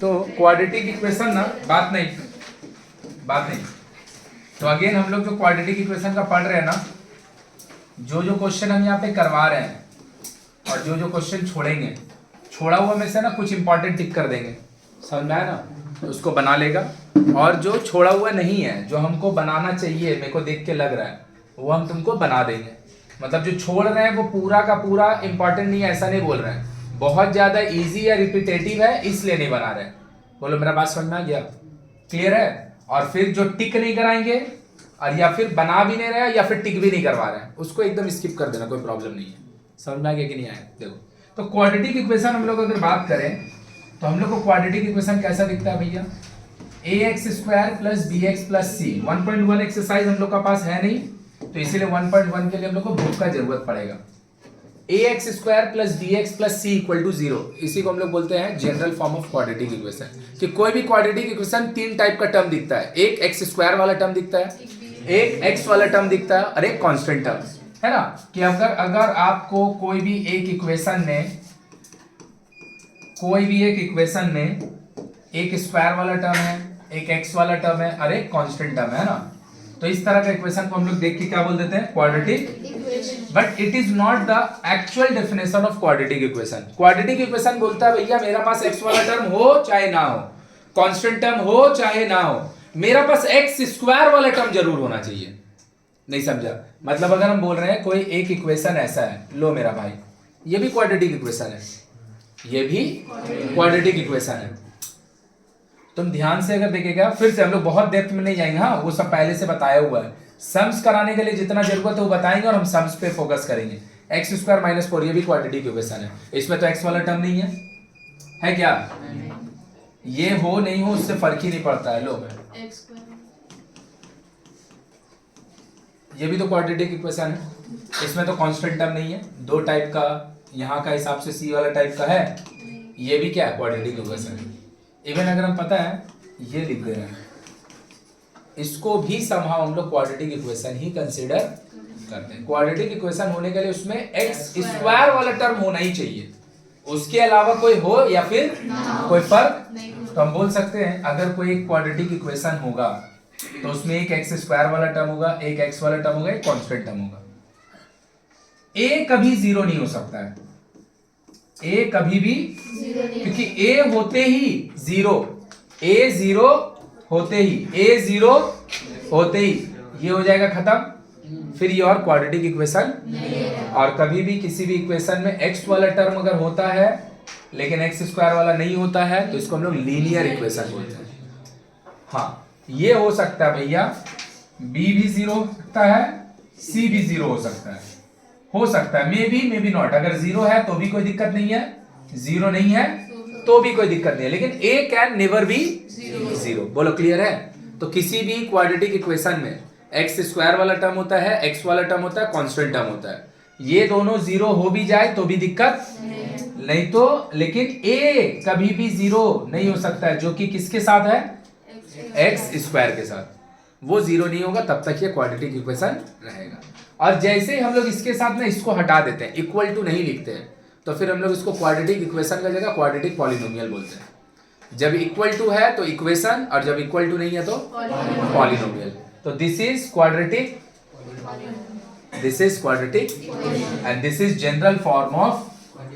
तो quadratic equation ना बात नहीं। तो अगेन हम लोग जो क्वाड्रेटिक इक्वेशन का पढ़ रहे हैं ना, जो जो क्वेश्चन हम यहाँ पे करवा रहे हैं और जो जो क्वेश्चन छोड़ेंगे, छोड़ा हुआ में से ना कुछ इंपॉर्टेंट टिक कर देंगे, समझ में आया ना, तो उसको बना लेगा। और जो छोड़ा हुआ नहीं है, जो हमको बनाना चाहिए, मेरे को देख के लग रहा है, वो हम तुमको बना देंगे। मतलब जो छोड़ रहे हैं वो पूरा का पूरा इंपॉर्टेंट नहीं है ऐसा नहीं बोल रहे हैं, बहुत ज्यादा इजी या रिपीटेटिव है इसलिए नहीं बना रहे। बोलो मेरा बात समझ में आ गया? क्लियर है? और फिर जो टिक नहीं कराएंगे और या फिर बना भी नहीं रहे या फिर टिक भी नहीं करवा रहे हैं, उसको एकदम स्किप कर देना, कोई प्रॉब्लम नहीं है। समझ में आ गया कि नहीं आया? देखो, तो क्वाड्रेटिक इक्वेशन हम लोग अगर बात करें तो हम लोग को क्वाड्रेटिक इक्वेशन कैसा दिखता है भैया? ax square plus bx plus c। 1.1 exercise हम लोग का पास है नहीं, तो इसीलिए 1.1 के लिए हम लोग को बुक का जरूरत पड़ेगा। ax square plus bx plus c equal to 0, इसी को हम लोग बोलते हैं general form of quadratic equation. कि कोई भी क्वाड्रेटिक इक्वेशन तीन टाइप का टर्म दिखता है, एक एक्स स्क्वायर वाला टर्म दिखता है, एक एक्स वाला टर्म दिखता है और एक कांस्टेंट टर्म, है ना। कि अगर आपको कोई भी एक इक्वेशन में एक स्क्वायर वाला टर्म है, एक एक्स वाला टर्म है और एक कांस्टेंट टर्म है ना, तो इस तरह का इक्वेशन को हम लोग देख के क्या बोल देते हैं? Quadratic. But it is not the actual definition of quadratic equation. Quadratic equation बोलता है भैया मेरा पास एक्स वाला टर्म हो चाहे ना हो, कांस्टेंट टर्म हो चाहे ना हो, मेरा पास एक्स स्क्वायर वाला टर्म जरूर होना चाहिए। नहीं समझा? मतलब अगर हम बोल रहे हैं कोई एक इक्वेशन ऐसा है, लो मेरा भाई ये भी क्वाड्रेटिक इक्वेशन है, ये भी क्वाड्रेटिक इक्वेशन है। तुम ध्यान से अगर देखेगा, फिर से हम लोग बहुत डेप्थ में नहीं जाएंगे, हाँ वो सब पहले से बताया हुआ है। सम्स कराने के लिए जितना जरूरत है वो बताएंगे और हम सम्स पे फोकस करेंगे। एक्स स्क्वायर माइनस 4 ये भी क्वाड्रेटिक इक्वेशन है, इसमें तो एक्स वाला टर्म नहीं है क्या? ये हो नहीं हो उससे फर्क ही नहीं पड़ता है। लो ये भी तो क्वाड्रेटिक इक्वेशन है, इसमें तो कांस्टेंट टर्म नहीं है, दो टाइप का यहाँ का हिसाब से सी वाला टाइप का है, ये भी क्या है? क्वाड्रेटिक इक्वेशन है। इवन अगर हम पता है ये लिख दे रहे हैं, इसको भी समहाउ हम लोग क्वाड्रेटिक इक्वेशन ही कंसीडर करते हैं। क्वाड्रेटिक इक्वेशन होने के लिए उसमें एक्स स्क्वायर वाला टर्म होना ही चाहिए, उसके अलावा कोई हो या फिर कोई फर्क। तो हम बोल सकते हैं अगर कोई एक क्वाड्रेटिक इक्वेशन होगा तो उसमें एक एक्स स्क्वायर वाला टर्म होगा, एक एक्स वाला टर्म होगा, एक कांस्टेंट टर्म होगा। ए कभी जीरो नहीं हो सकता है, ए कभी भी, क्योंकि ए होते ही जीरो, ए जीरो होते ही ये हो जाएगा खत्म, फिर ये और क्वाड्रेटिक इक्वेशन। और कभी भी किसी भी इक्वेशन में एक्स वाला टर्म अगर होता है लेकिन एक्स स्क्वायर वाला नहीं होता है तो इसको हम लोग लीनियर इक्वेशन बोलते हैं। हाँ ये हो सकता है भैया, बी भी जीरो हो सकता है, सी भी जीरो हो सकता है, मे बी नॉट। अगर जीरो है तो भी कोई दिक्कत नहीं है, जीरो नहीं है तो भी कोई दिक्कत नहीं है, लेकिन ए कैन नेवर बी जीरो। बोलो क्लियर है? तो किसी भी क्वाड्रेटिक इक्वेशन में एक्स स्क्वायर वाला टर्म होता है, एक्स वाला टर्म होता है, कांस्टेंट टर्म होता है, ये दोनों जीरो हो भी जाए तो भी दिक्कत नहीं तो, लेकिन ए कभी भी जीरो नहीं हो सकता है, जो कि किसके साथ है? एक्स स्क्वायर के साथ, वो जीरो नहीं होगा तब तक ये क्वाड्रेटिक इक्वेशन रहेगा। और जैसे ही हम लोग इसके साथ ना इसको हटा देते हैं, इक्वल टू नहीं लिखते हैं, तो फिर हम लोग इसको क्वाड्रेटिक इक्वेशन का जगह क्वाड्रेटिक पॉलिनोमियल बोलते हैं। जब इक्वल टू है तो इक्वेशन और जब इक्वल टू नहीं है तो पॉलिनोमियल। तो this is quadratic and this is general form of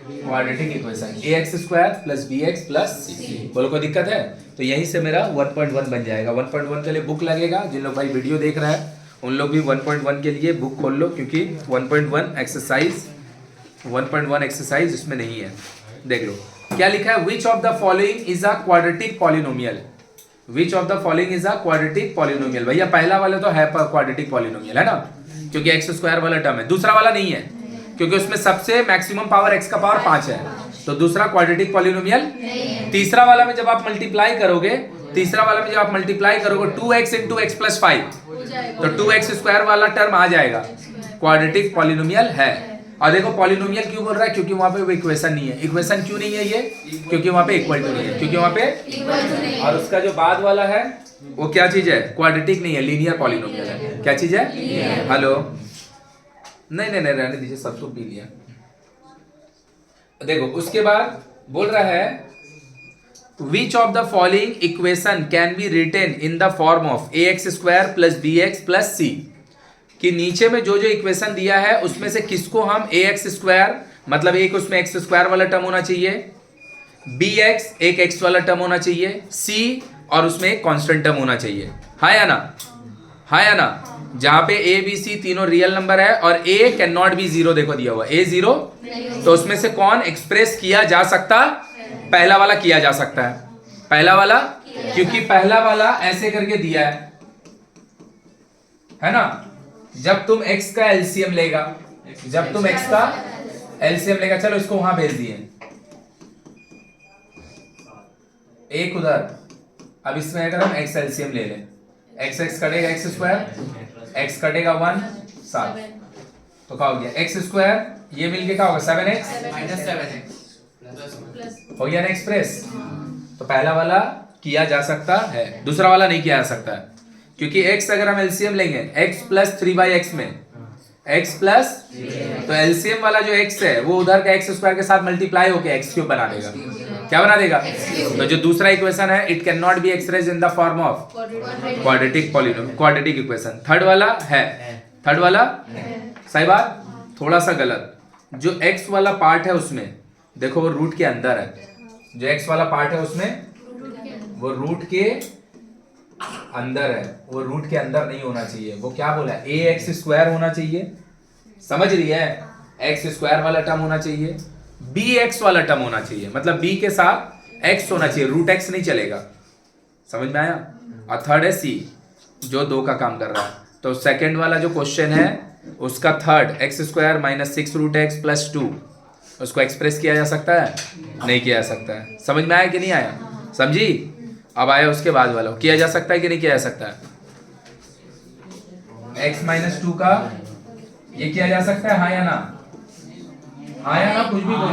quadratic equation, ax square plus bx plus c। बोलो कोई दिक्कत है? तो यहीं से मेरा 1.1 बन जाएगा। 1.1 के लिए बुक लगेगा, जिन लोग भाई वीडियो देख रहा है उन लोग भी 1.1 के लिए बुक खोल लो, क्योंकि 1.1 एक्सरसाइज इसमें नहीं है। देख लो क्या लिखा है, which of the following is a quadratic polynomial. Which of the following is a quadratic polynomial. भैया पहला वाला तो है क्वाड्रेटिक पॉलिनोमियल, है ना, क्योंकि एक्स स्क्वायर वाला टर्म है। दूसरा वाला नहीं है क्योंकि उसमें सबसे मैक्सिमम पावर एक्स का पावर 5 है, तो दूसरा क्वाड्रेटिक पॉलिनोमियल। तीसरा वाला में जब आप मल्टीप्लाई करोगे 2x इंटू एक्स प्लस 5, तो 2x स्क्वायर वाला टर्म आ जाएगा, क्वाड्रेटिक पॉलिनोमियल है। और देखो पॉलिनोमियल क्यों बोल रहा है? क्योंकि वहां पे वो इक्वेशन नहीं है। इक्वेशन क्यों नहीं है ये? क्योंकि वहां पे इक्वल टू नहीं है, क्योंकि वहां पे। और उसका जो बाद वाला है वो क्या चीज है? क्वाड्रेटिक नहीं है, लीनियर पॉलिनोमियल है। क्या चीज है? हेलो, नहीं रहने दीजिए, सब तो पी लिया। देखो उसके बाद बोल रहा है which of the following equation can be written in the form of ax² plus bx plus c, कि नीचे में जो जो इक्वेशन दिया है उसमें से किसको हम ax² मतलब एक उसमें x² वाला टर्म होना चाहिए, bx एक x वाला टर्म होना चाहिए, c और उसमें एक कांस्टेंट टर्म होना चाहिए, हाँ या ना, हाँ या ना, जहां पे a b c तीनों रियल नंबर है और a can not be zero, देखो दिया हुआ a जीरो, तो उसमें से कौन एक्सप्रेस किया जा सकता, पहला वाला किया जा सकता है, पहला वाला, क्योंकि पहला वाला ऐसे करके दिया है ना, जब तुम x का एलसीएम लेगा, जब तुम x का एलसीएम लेगा, चलो इसको वहां भेज दिए, एक उधर, अब इसमें अगर हम x एलसीएम ले लें, x x कटेगा x², x कटेगा 1 7, तो क्या हो गया x², ये मिलके क्या होगा 7x माइनस 7x हो गया ना एक्सप्रेस। तो पहला वाला किया जा सकता है, दूसरा वाला नहीं किया जा सकता है, क्योंकि x अगर हम एलसीएम लेंगे x प्लस 3/x में x प्लस, तो एलसीएम वाला जो x है वो उधर का x² के साथ मल्टीप्लाई होकर x³ बना देगा, क्या बना देगा, तो जो दूसरा इक्वेशन है it can not be expressed in the form of quadratic polynomial, quadratic equation. Third वाला है, थर्ड वाला सही बात, थोड़ा सा गलत, जो x वाला पार्ट है उसमें देखो वो रूट के अंदर है, जो x वाला पार्ट है उसमें वो रूट के अंदर है, वो रूट के अंदर नहीं होना चाहिए, वो क्या बोला ax² होना चाहिए, समझ रही है, x² वाला टर्म होना चाहिए, bx वाला टर्म होना चाहिए, मतलब b के साथ x होना चाहिए, रूट x नहीं चलेगा, समझ में आया। और थर्ड है c, जो 2 का काम कर रहा है, तो सेकंड वाला जो क्वेश्चन है उसका third x² minus 6 root x plus 2, उसको एक्सप्रेस किया जा सकता है, नहीं किया जा सकता है, समझ में आया कि नहीं आया, समझी। अब आया उसके बाद वाला, किया जा सकता है कि नहीं किया जा सकता है, x माइनस 2 का ये किया जा सकता है, हाँ या ना, हाँ या ना, कुछ भी बोलो,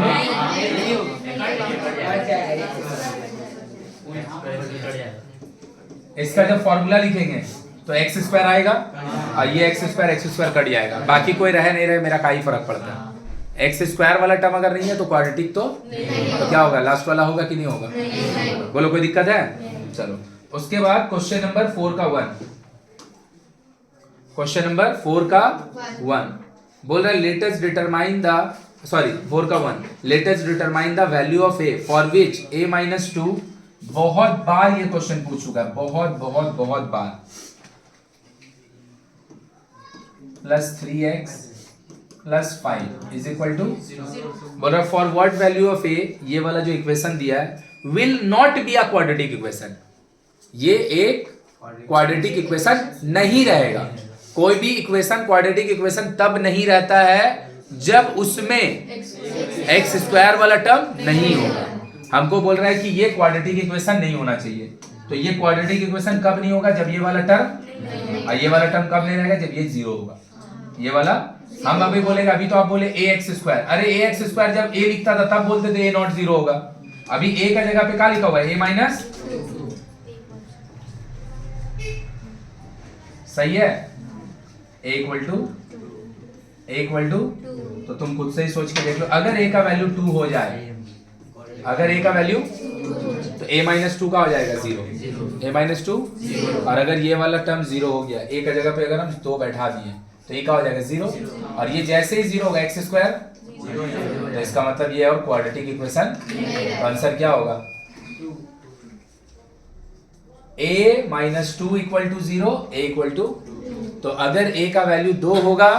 इसका जब फॉर्मूला लिखेंगे तो x² आएगा और ये x² कट जाएगा, बाकी कोई रहे नहीं रहे मेरा का ही फर्क पड़ता है, x² वाला टर्म अगर नहीं है तो क्वाड्रेटिक तो क्या होगा, लास्ट वाला होगा कि नहीं होगा, बोलो कोई दिक्कत है। चलो उसके बाद क्वेश्चन नंबर 4 का 1, क्वेश्चन नंबर 4 का 1 बोल रहा है let us determine the, sorry 4 का 1, let us determine the value of a for which a minus 2, बहुत बार ये क्वेश्चन पूछ चुका है, बहुत बहुत बहुत बार, plus 3x plus 5 is equal to, बोल रहा for what value of a, ये वाला जो इक्वेशन दिया है will not be a quadratic equation, ये एक क्वाड्रेटिक इक्वेशन नहीं रहेगा, कोई भी इक्वेशन क्वाड्रेटिक इक्वेशन तब नहीं रहता है जब उसमें x² वाला टर्म नहीं होगा, हमको बोल रहा है कि ये क्वाड्रेटिक इक्वेशन नहीं होना चाहिए, तो ये क्वाड्रेटिक इक्वेशन कब नहीं होगा, जब ये वाला टर्म, और ये वाला टर्म कब नहीं रहेगा, जब ये 0 होगा, ये वाला हम अभी बोलेगा, अभी तो आप बोले ax², अरे ax² जब a लिखता था तब बोलते थे a नॉट 0 होगा, अभी a का जगह पे क्या लिखा हुआ है a माइनस, सही है, a इक्वल टू, तो तुम खुद से ही सोच के देख लो, अगर a का वैल्यू 2 हो जाए, अगर a का वैल्यू, तो a माइनस 2 का हो जाएगा 0, a माइनस 2, और अगर ये वाला टर्म 0 हो गया, a का जगह पे अगर हम 2 बैठा दिए तो ये क्या हो जाएगा 0, और ये जैसे ही 0 होगा x², तो इसका मतलब ये और क्वाड्रेटिक इक्वेशन, तो आंसर क्या होगा, a minus 2 equal to 0, a equal to, तो अगर a का वैल्यू 2 होगा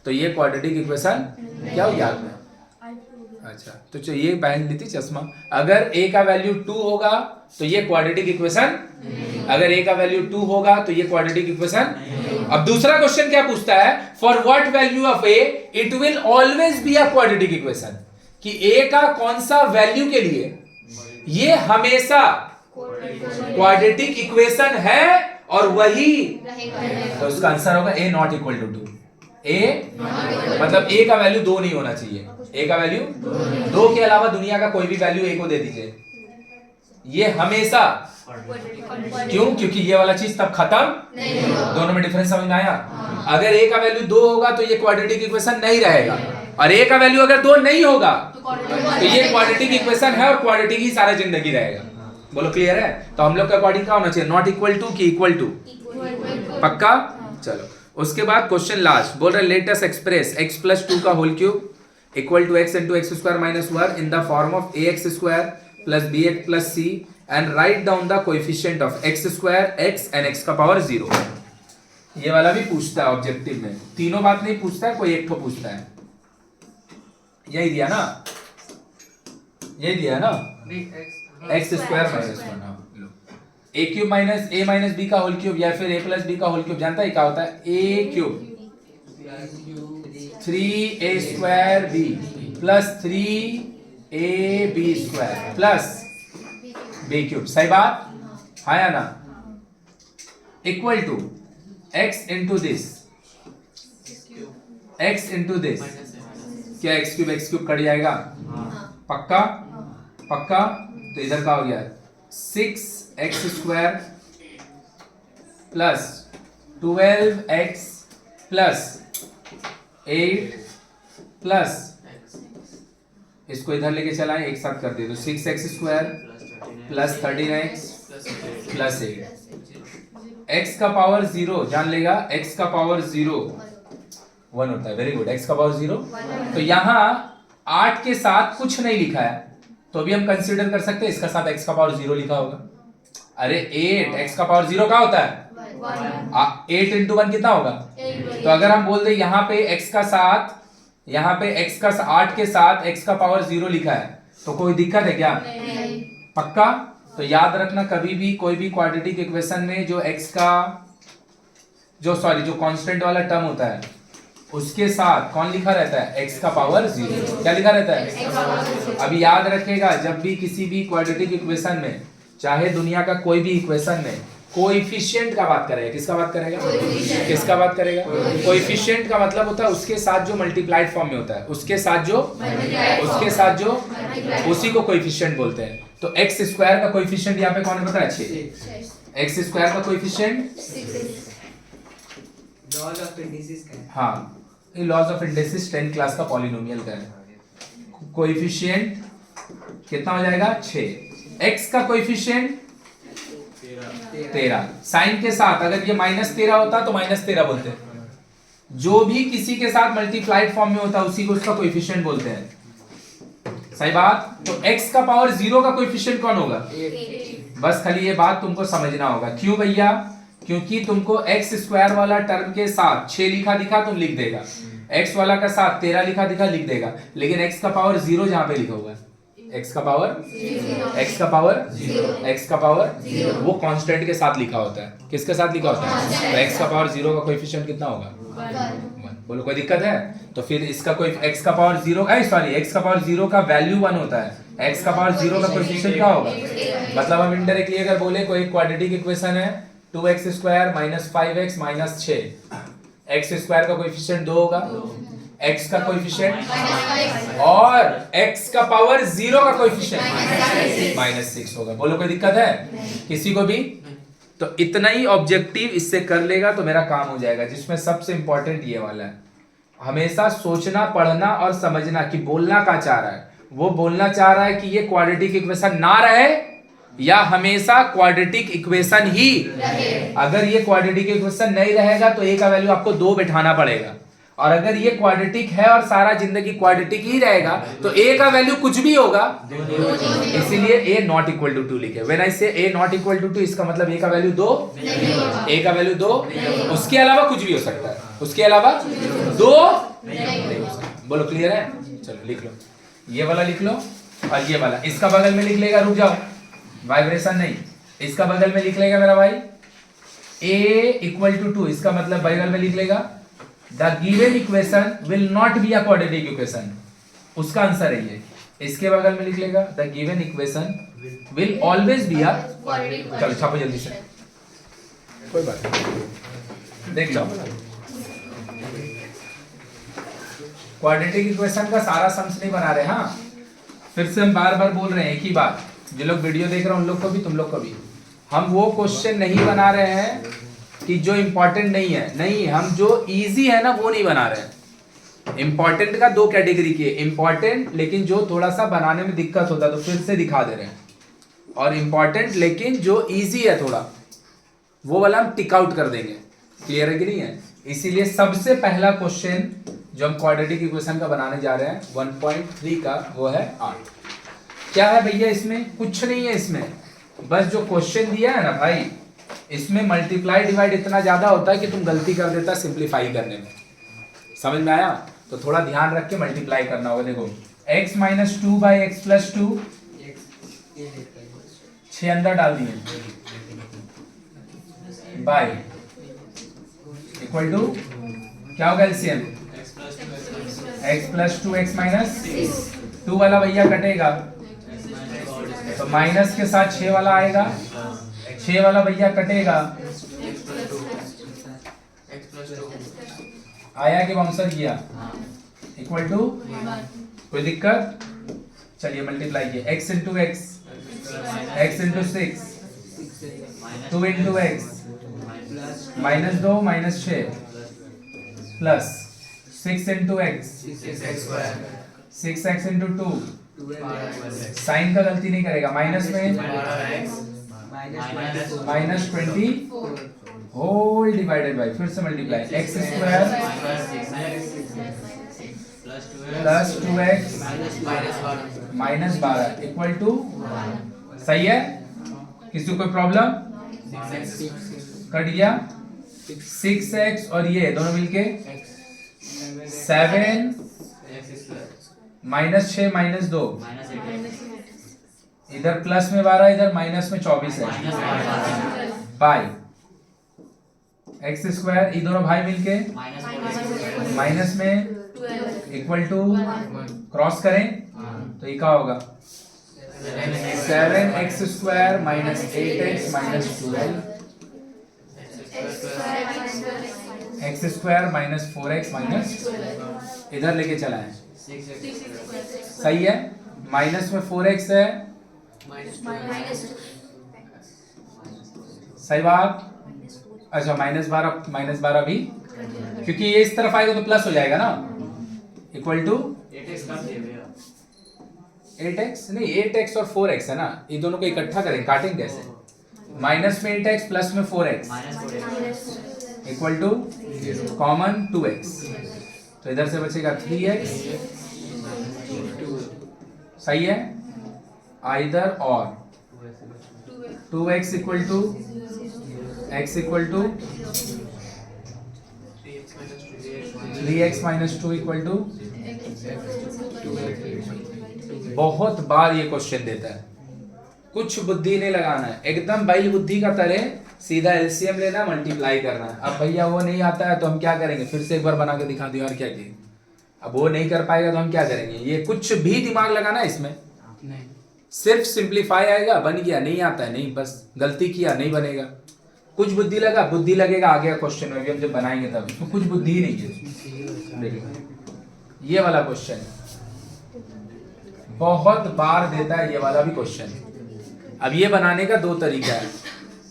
तो ये क्वाड्रेटिक इक्वेशन क्या हो याद में, अच्छा तो ये पहन ली थी चश्मा, अगर a का वैल्यू 2 होगा तो ये क्वाड्रेटिक इक्वेशन, अगर a का वैल्यू 2 होगा तो ये क्वाड्रेटिक इक्वेशन। अब दूसरा क्वेश्चन क्या पूछता है, for what value of a it will always be a quadratic equation, कि a का कौन सा वैल्यू के लिए ये हमेशा क्वाड्रेटिक इक्वेशन है और वही, तो उसका आंसर होगा a not equal to 2, a मतलब a का वैल्यू 2 नहीं होना चाहिए, a का वैल्यू 2 के अलावा दुनिया का कोई भी वैल्यू a को दे दीजिए, ये हमेशा, क्यों, क्योंकि ये वाला चीज तब खत्म, दोनों में डिफरेंस समझ में आया, अगर a का वैल्यू 2 होगा तो ये क्वाड्रेटिक इक्वेशन नहीं रहेगा, और ए का वैल्यू अगर 2 नहीं होगा तो ये क्वाड्रेटिक इक्वेशन है और क्वाड्रेटिक ही सारा जिंदगी रहेगा। बोलो क्लियर है? तो हम लोग का अकॉर्डिंग क्या होना चाहिए, नॉट इक्वल टू की इक्वल टू, पक्का? चलो उसके बाद क्वेश्चन लास्ट बोल रहे let us express x plus 2 का whole cube equal to x into x square minus 1 in the form of ax square plus bx plus c and write down the coefficient of x square x and x का power 0। ये वाला भी पूछता है objective में, तीनों बात नहीं पूछता है, कोई एक तो पूछता है। यही दिया ना, यही दिया ना, x square minus 1 a cube minus a minus b का होल क्यूब या फिर ए प्लस बी का होल क्यूब, जानता है क्या होता है? A cube 3a square b plus 3ab square plus b cube, सही बात? हाँ या ना? Equal to x into this, x into this, क्या x क्यूब कट जाएगा? पक्का? पक्का? तो इधर का हो गया 6x square plus 12x plus 8 plus, इसको इधर लेके चलाएं, एक साथ कर दे तो 6x square plus 13x plus 8, x का पावर 0 जान लेगा, x का पावर 0 1 होता है। वेरी गुड, x का पावर 0। तो यहाँ 8 के साथ कुछ नहीं लिखा है तो अभी हम कंसीडर कर सकते हैं इसका साथ x का पावर 0 लिखा होगा। अरे 8 x का पावर 0 क्या होता है? 8 इंटू 1 कितना होगा? तो अगर हम बोल दे यहाँ पे x का साथ, यहाँ पे x का 8 के साथ x का पावर 0 लिखा है तो कोई दिक्कत है क्या? पक्का? तो याद रखना कभी भी कोई भी क्वाड्रेटिक इक्वेशन में जो x का जो कांस्टेंट वाला टर्म होता है उसके साथ कौन लिखा रहता है? x का पावर 0। क्या लिखा रहता है? अभी याद रखेगा जब भी किसी भी क्वाड्रेटिक इक्वेशन में, चाहे दुनिया का कोई भी इक्वेशन में, कोएफिशिएंट का बात करेगा, किसका बात करेगा? किसका बात करेगा? कोएफिशिएंट का मतलब होता है उसके साथ जो मल्टीप्लाइड फॉर्म में होता है, उसके साथ जो उसी को कोएफिशिएंट बोलते हैं। तो x स्क्वायर का कोएफिशिएंट यहाँ पे कौन है पता है? 6। x स्क्वायर का कोएफिशिएंट 6। लॉज ऑफ इंडिसेस का है। हाँ, ये laws of indices 10th class का पॉलिनोमियल का है। कोएफिशिएंट कितना हो जाएगा? 6। x का कोएफिशिएंट 13। साइन के साथ अगर ये -13 होता तो -13 बोलते हैं। जो भी किसी के साथ मल्टीप्लाइड फॉर्म में होता है उसी को उसका कोएफिशिएंट बोलते हैं, सही बात? तो x का पावर 0 का कोएफिशिएंट कौन होगा? 8। बस खाली ये बात तुमको समझना होगा। क्यों भैया? क्योंकि तुमको x स्क्वायर वाला टर्म के साथ 6 लिखा दिखा तुम लिख देगा, x वाला का साथ 13 लिखा दिखा लिख देगा, लेकिन x का पावर 0 जहां पे लिखा हुआ है, x का पावर 0 वो कांस्टेंट के साथ लिखा होता है। किसके साथ लिखा होता है? तो x का पावर 0 का कोएफिशिएंट कितना होगा? 1। बोलो कोई दिक्कत है? तो फिर इसका कोई x का पावर 0 x का पावर 0 का वैल्यू 1 होता है, x का पावर 0 का कोएफिशिएंट क्या होगा? मतलब हम इनडायरेक्टली अगर बोले कोई क्वाड्रेटिक इक्वेशन है 2x square minus 5x minus 6, x square का कोएफिशिएंट 2 होगा, x का कोएफिशिएंट और x का पावर 0 का कोएफिशिएंट -6 होगा। बोलो कोई दिक्कत है किसी को भी? तो इतना ही ऑब्जेक्टिव इससे कर लेगा तो मेरा काम हो जाएगा, जिसमें सबसे इंपॉर्टेंट ये वाला है, हमेशा सोचना, पढ़ना और समझना कि बोलना क्या चाह रहा है। वो बोलना चाह रहा है कि ये क्वाड्रेटिक इक्वेशन ना रहे या हमेशा क्वाड्रेटिक इक्वेशन ही रहे। अगर ये क्वाड्रेटिक इक्वेशन नहीं रहेगा तो a का वैल्यू आपको 2 बिठाना पड़ेगा, और अगर ये क्वाड्रेटिक है और सारा जिंदगी क्वाड्रेटिक ही रहेगा तो a का वैल्यू कुछ भी होगा, इसीलिए a नॉट इक्वल टू 2 लिखे। व्हेन आई से a नॉट इक्वल टू 2 इसका मतलब a का वैल्यू 2, a का वैल्यू 2, उसके अलावा कुछ भी हो सकता है, उसके अलावा 2 नहीं हो सकता। बोलो क्लियर है? चलो लिख लो, ये वाला लिख लो और ये वाला इसका बगल में लिख लेगा, रुक जाओ वाइब्रेशन नहीं, इसका बगल में लिख लेगा मेरा भाई a इक्वल टू 2, इसका मतलब बगल में लिख लेगा the given equation will not be a quadratic equation, उसका आंसर है ये। इसके बगल में लिख लेगा the given equation will always be a quadratic। चलो छापो जल्दी से, कोई बात नहीं, देख जाओ। क्वाड्रेटिक इक्वेशन का सारा सम्स नहीं बना रहे, हाँ फिर से हम बार बार बोल रहे हैं एक ही बात, जो लोग वीडियो देख रहे हैं उन लोग को भी, तुम लोग को भी, हम वो क्वेश्चन नहीं बना रहे हैं कि जो इंपॉर्टेंट नहीं है, नहीं, हम जो इजी है ना वो नहीं बना रहे हैं। इंपॉर्टेंट का दो कैटेगरी की है, इंपॉर्टेंट लेकिन जो थोड़ा सा बनाने में दिक्कत होता है तो फिर से दिखा दे रहे हैं, और इंपॉर्टेंट लेकिन जो इजी है थोड़ा वो वाला हम टिक आउट कर देंगे। क्लियर है कि नहीं है? इसीलिए सबसे पहला क्वेश्चन जो हम क्वाड्रेटिक इक्वेशन का बनाने जा रहे हैं 1.3 का वो है 8। क्या है भैया इसमें? कुछ नहीं है इसमें, बस जो क्वेश्चन दिया है ना भाई इसमें मल्टीप्लाई डिवाइड इतना ज्यादा होता है कि तुम गलती कर देता सिंप्लीफाई करने में। समझ में आया? तो थोड़ा ध्यान रख के मल्टीप्लाई करना होगा। देखो x minus 2 by x plus 2, 6 अंदर डाल दिए, बाई इक्वल टू क्या होगा LCM? x plus 2 x minus 2 वाला भैया कटेगा तो माइनस के साथ 6 वाला आएगा, 6 वाला भैया कटेगा, आया कि बाउंसर किया, इक्वल टू कोई दिक्कत? चलिए मल्टीप्लाई किए x into x, x into 6, 2 into x, minus 2 minus 6 plus 6 into x, 6x into 2, sign का गलती नहीं करेगा, माइनस में माइनस 20 होल डिवाइडेड बाई, फिर से multiply x square plus 2x minus 12 equal to, सही है? किसी को कोई प्रॉब्लम? कट गया 6x और ये दोनों मिलके 7 माइनस 6 माइनस 2, इधर प्लस में 12 इधर माइनस में 24 है, बाई एक्स स्क्वायर, ये दोनों भाई मिलके माइनस में इक्वल टू, क्रॉस करें तो ये क्या होगा? 7x square minus 8x minus 12, x square minus 4x minus, इधर लेके चला है, सही है? माइनस में 4x है, सही बात? अच्छा माइनस 12 भी, क्योंकि ये इस तरफ आएगा तो प्लस हो जाएगा ना, इक्वल टू 8x नहीं 8x और 4x है ना, ये दोनों को इकट्ठा करें, काटेंगे कैसे? माइनस में 8x प्लस में 4x equal two common 2x, तो इधर से बचेगा 3x, सही है? आइदर और 2x equal to x equal to 3x minus 2 equal to, बहुत बार ये क्वेश्चन देता है, कुछ बुद्धि नहीं लगाना है, एकदम बैल बुद्धि का तरह सीधा एलसीएम लेना, मल्टीप्लाई करना है। अब भैया वो नहीं आता है तो हम क्या करेंगे? फिर से एक बार बना के दिखा दिया और क्या किए? अब वो नहीं कर पाएगा तो हम क्या करेंगे? ये कुछ भी दिमाग लगाना है इसमें नहीं, सिर्फ सिंप्लीफाई आएगा, बन गया, नहीं आता है नहीं, बस गलती किया नहीं बनेगा, कुछ बुद्धि लगा, बुद्धि लगेगा आगे क्वेश्चन में भी हम जब बनाएंगे तब, तो कुछ बुद्धि ही नहीं है। ये वाला क्वेश्चन बहुत बार देता है, ये वाला भी क्वेश्चन। अब ये बनाने का दो तरीका है,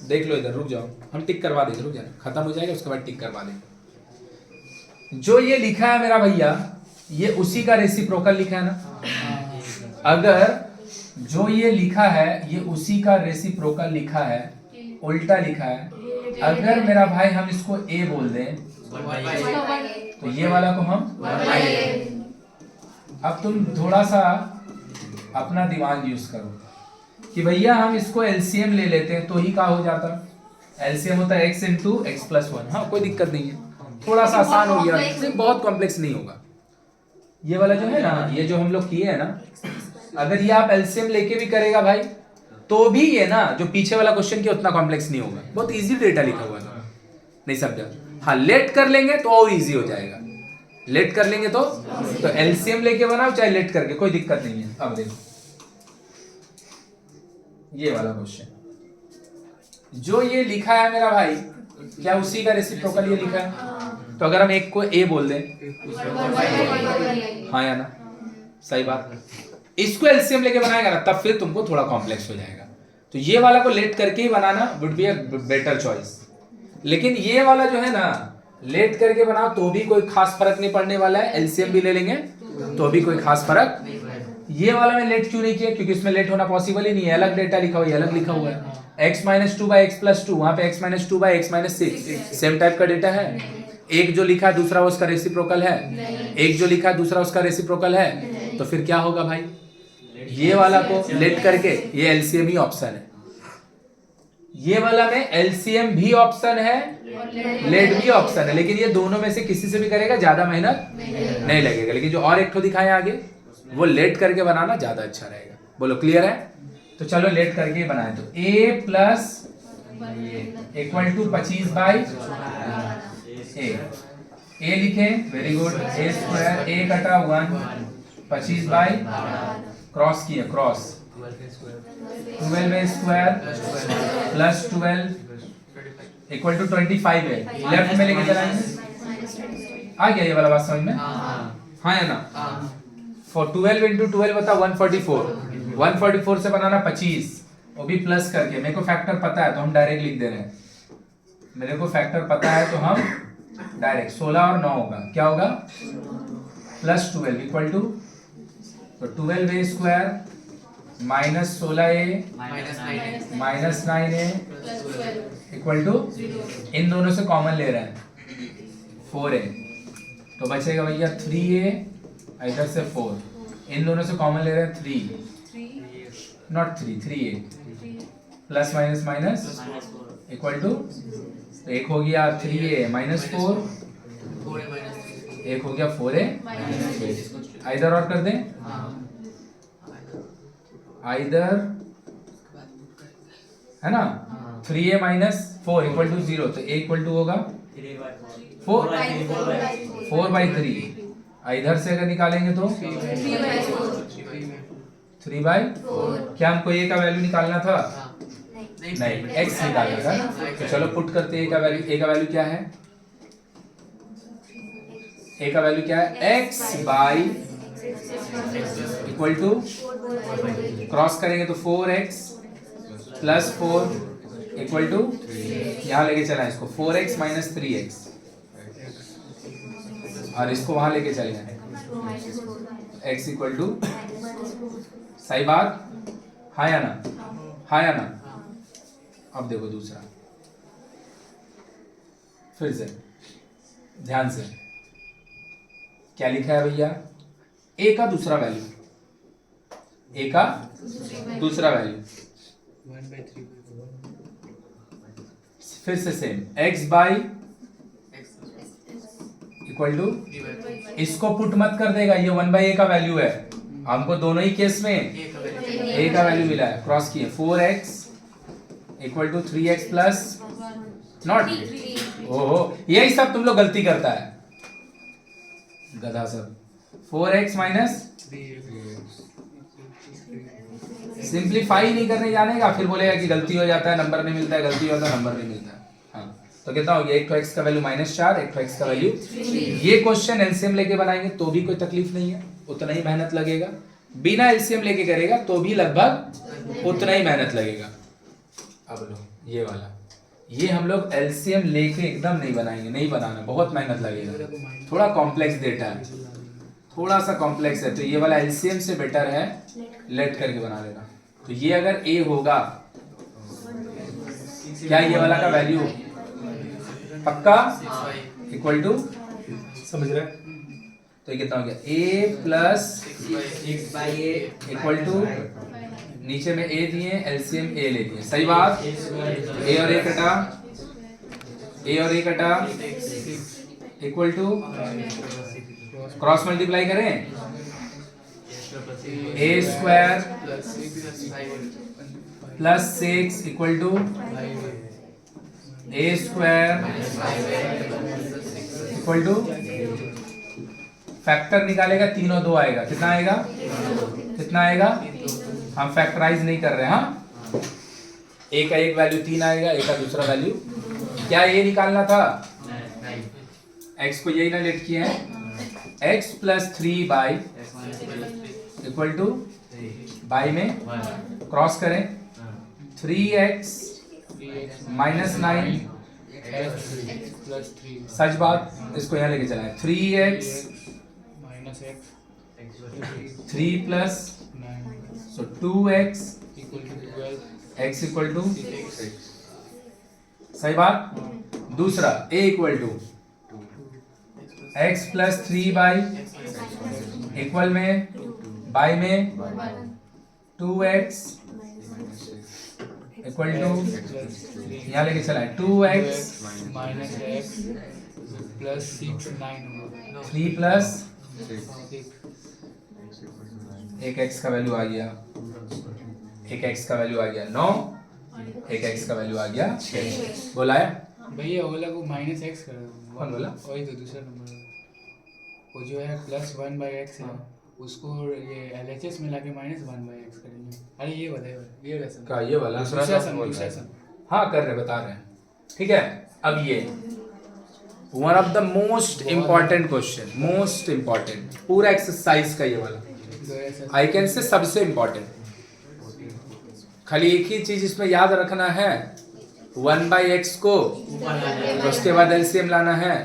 देख लो इधर, रुक जाओ हम टिक करवा देंगे, रुक जाना खत्म हो जाएगा उसके बाद टिक करवा देंगे। जो ये लिखा है मेरा भैया ये उसी का रेसिप्रोकल लिखा है ना, अगर जो ये लिखा है ये उसी का रेसिप्रोकल लिखा है, उल्टा लिखा है, अगर मेरा भाई हम इसको a बोल दें तो ये वाला को हम, अब तुम थोड़ा सा अपना दिमाग यूज करो कि भैया हम इसको एलसीएम ले लेते हैं तो ही क्या हो जाता, एलसीएम होता है x इंटू एक्स प्लस 1, हाँ कोई दिक्कत नहीं है, थोड़ा सा आसान हो गया, बहुत कॉम्प्लेक्स नहीं होगा। ये वाला जो है ना, ये जो हम लोग किए है ना, अगर ये आप एलसीएम लेके भी करेगा भाई तो भी ये ना जो पीछे वाला क्वेश्चन किया उतना कॉम्प्लेक्स नहीं होगा, बहुत इजी डेटा लिखा हुआ है, नहीं समझा? हाँ लेट कर लेंगे तो और इजी हो जाएगा, लेट कर लेंगे तो एलसीएम लेके बनाओ चाहे लेट करके, कोई दिक्कत नहीं है। अब देखो ये वाला क्वेश्चन जो ये लिखा है मेरा भाई, क्या उसी का रेसिप्रोकल ये लिखा है? तो अगर हम एक को a बोल दें, हाँ या ना, सही बात, इसको एलसीएम लेके बनाएगा ना तब फिर तुमको थोड़ा कॉम्प्लेक्स हो जाएगा, तो ये वाला को लेट करके ही बनाना would be a better choice. लेकिन ये वाला जो है ना लेट करके बनाओ तो भी कोई खास फर्क नहीं पड़ने वाला है, एलसीएम भी ले लेंगे तो भी कोई खास फर्क। नहीं पड़ेगा। ये वाला में लेट क्यों नहीं किया, क्योंकि इसमें लेट होना पॉसिबल ही नहीं है, अलग डेटा लिखा हुआ है, अलग लिखा हुआ है। x minus two by x plus two, वहां पे x minus two by x minus six, same type का डेटा है। एक जो लिखा है दूसरा उसका रेसिप्रोकल है, एक जो लिखा है दूसरा उसका रेसिप्रोकल है, तो फिर क्या होगा भाई, ये वाला को लेट करके ये एलसीएम ही ऑप्शन है, ये वाला में एलसीएम भी ऑप्शन है, लेट भी ऑप्शन है, लेकिन ये दोनों में से किसी से भी करेगा ज्यादा मेहनत नहीं लगेगा। लेकिन जो और एक ठो दिखाए आगे वो लेट करके बनाना ज्यादा अच्छा रहेगा। बोलो क्लियर है? तो चलो लेट करके ही बनाए। तो a plus equal to 25 by a लिखे, very good. A square a कटा 1, 25 बाई क्रॉस किया, cross 12 square plus 12 equal to 25 है, लेफ्ट में लेके चलाएंगे। आ गया ये वाला बात समझ में? हाँ है ना? फॉर 12 इंटू 12 बता 144, 144 से बनाना 25, वो भी प्लस करके। मेरे को फैक्टर पता है तो हम डायरेक्ट लिख दे रहे हैं, मेरे को फैक्टर पता है तो हम डायरेक्ट 16 और 9 होगा, क्या होगा प्लस 12 इक्वल टू, तो 12a square minus 16a minus 9a equal to, इन दोनों से कॉमन ले रहे हैं 4a, तो बचेगा भैया 3a, इधर से 4, इन दोनों से कॉमन ले रहे हैं 3, not 3, 3a plus minus minus equal to, तो एक हो गया 3a माइनस 4, एक हो गया 4a, इधर और कर दें, इधर है ना, 3a माइनस 4 इक्वल टू 0, तो a इक्वल टू होगा 4/3, इधर से अगर निकालेंगे तो 3/4। क्या हमको a का वैल्यू निकालना था? नहीं, x निकालना था ना, तो चलो पुट करते हैं। a का वैल्यू क्या है? a का वैल्यू क्या है? x by equal to, cross करेंगे तो 4x प्लस 4 इक्वल टू, यहाँ लेके चला इसको 4x माइनस 3x, और इसको वहां लेके चले जाए x इक्वल टू, सही बात, हाँ या ना? हाँ या ना? अब देखो दूसरा, फिर से ध्यान से, क्या लिखा है भैया? a का दूसरा वैल्यू, a का दूसरा वैल्यू, फिर से same, x by equal to, इसको पुट मत कर देगा, ये 1/a का वैल्यू है, हमको दोनों ही केस में a का वैल्यू मिला है, क्रॉस किए 4x equal to 3x plus not, ओहो यही सब तुम लोग गलती करता है गधा सब। 4x माइनस, सिंप्लीफाई नहीं करने जाने का, फिर बोलेगा कि गलती हो जाता है नंबर नहीं मिलता है, गलती होता है नंबर नहीं मिलता है। हाँ, तो कितना हो गया? एक तो x का वैल्यू -4, एक तो x का वैल्यू। ये क्वेश्चन एलसीएम लेके बनाएंगे तो भी कोई तकलीफ नहीं है, उतना ही मेहनत लगेगा। बिना एलसीएम लेके करेगा तो भी लगभग उतना ही मेहनत लगेगा। अब लो ये वाला, ये हम लोग एलसीएम लेके एकदम नहीं बनाएंगे, नहीं बनाना, बहुत मेहनत लगेगा, थोड़ा कॉम्प्लेक्स डेटा है, थोड़ा सा कॉम्प्लेक्स है, तो ये वाला एलसीएम से बेटर है लेट करके बना लेना। तो ये अगर a होगा, क्या ये वाला का वैल्यू पक्का इक्वल टू, समझ रहे? तो ये कितना हो गया? a प्लस इक्वल टू, नीचे में a दिए, एलसीएम a ले दिए, सही बात। a और a कटा, a और a कटा इक्वल टू, क्रॉस मल्टीप्लाई करें, a square plus 6 equal to a square equal to, factor निकालेगा 3 और 2 आएगा, कितना आएगा? कितना आएगा? हम फैक्टराइज नहीं कर रहे हैं, हाँ, a का एक वैल्यू 3 आएगा, a का दूसरा वैल्यू, क्या ये निकालना था? x को यही ना लेट किए हैं, x plus 3 by equal to, by में क्रॉस करें, 3x माइनस 9 प्लस 3 सच बात, इसको यहाँ लेके चला है 3x minus x 3 plus 9 so 2x equal to 12 x equal to, सही बात। दूसरा a equal to x plus 3 by equal में बाई में 2x इक्वल टू, यहाँ लेके चला है 2x माइनस एक्स प्लस 6 9 होगा 3 प्लस 6 एक x का वैल्यू आ गया, एक x का वैल्यू आ गया 9, एक x का वैल्यू आ गया 6। बोला है भैया ओला को माइनस एक्स कर दो। कौन बोला? वही तो दूसरा नंबर वो जो है प्लस 1 बाई एक्स है उसको ये LHS में लाके माइनस 1 बाई एक्स करेंगे। अरे ये वाला ये वाला सम का ये वाला दूसरा सम दूसरा सम हाँ कर रहे बता रहे हैं, ठीक है। अब ये one of the most important question, most important पूरा एक्सरसाइज का ये वाला आई कैन से सबसे इम्पॉर्टेंट। खाली एक ही चीज इसमें याद रखना है 1 बाई एक्स को, उसके बाद एलसीएम लाना है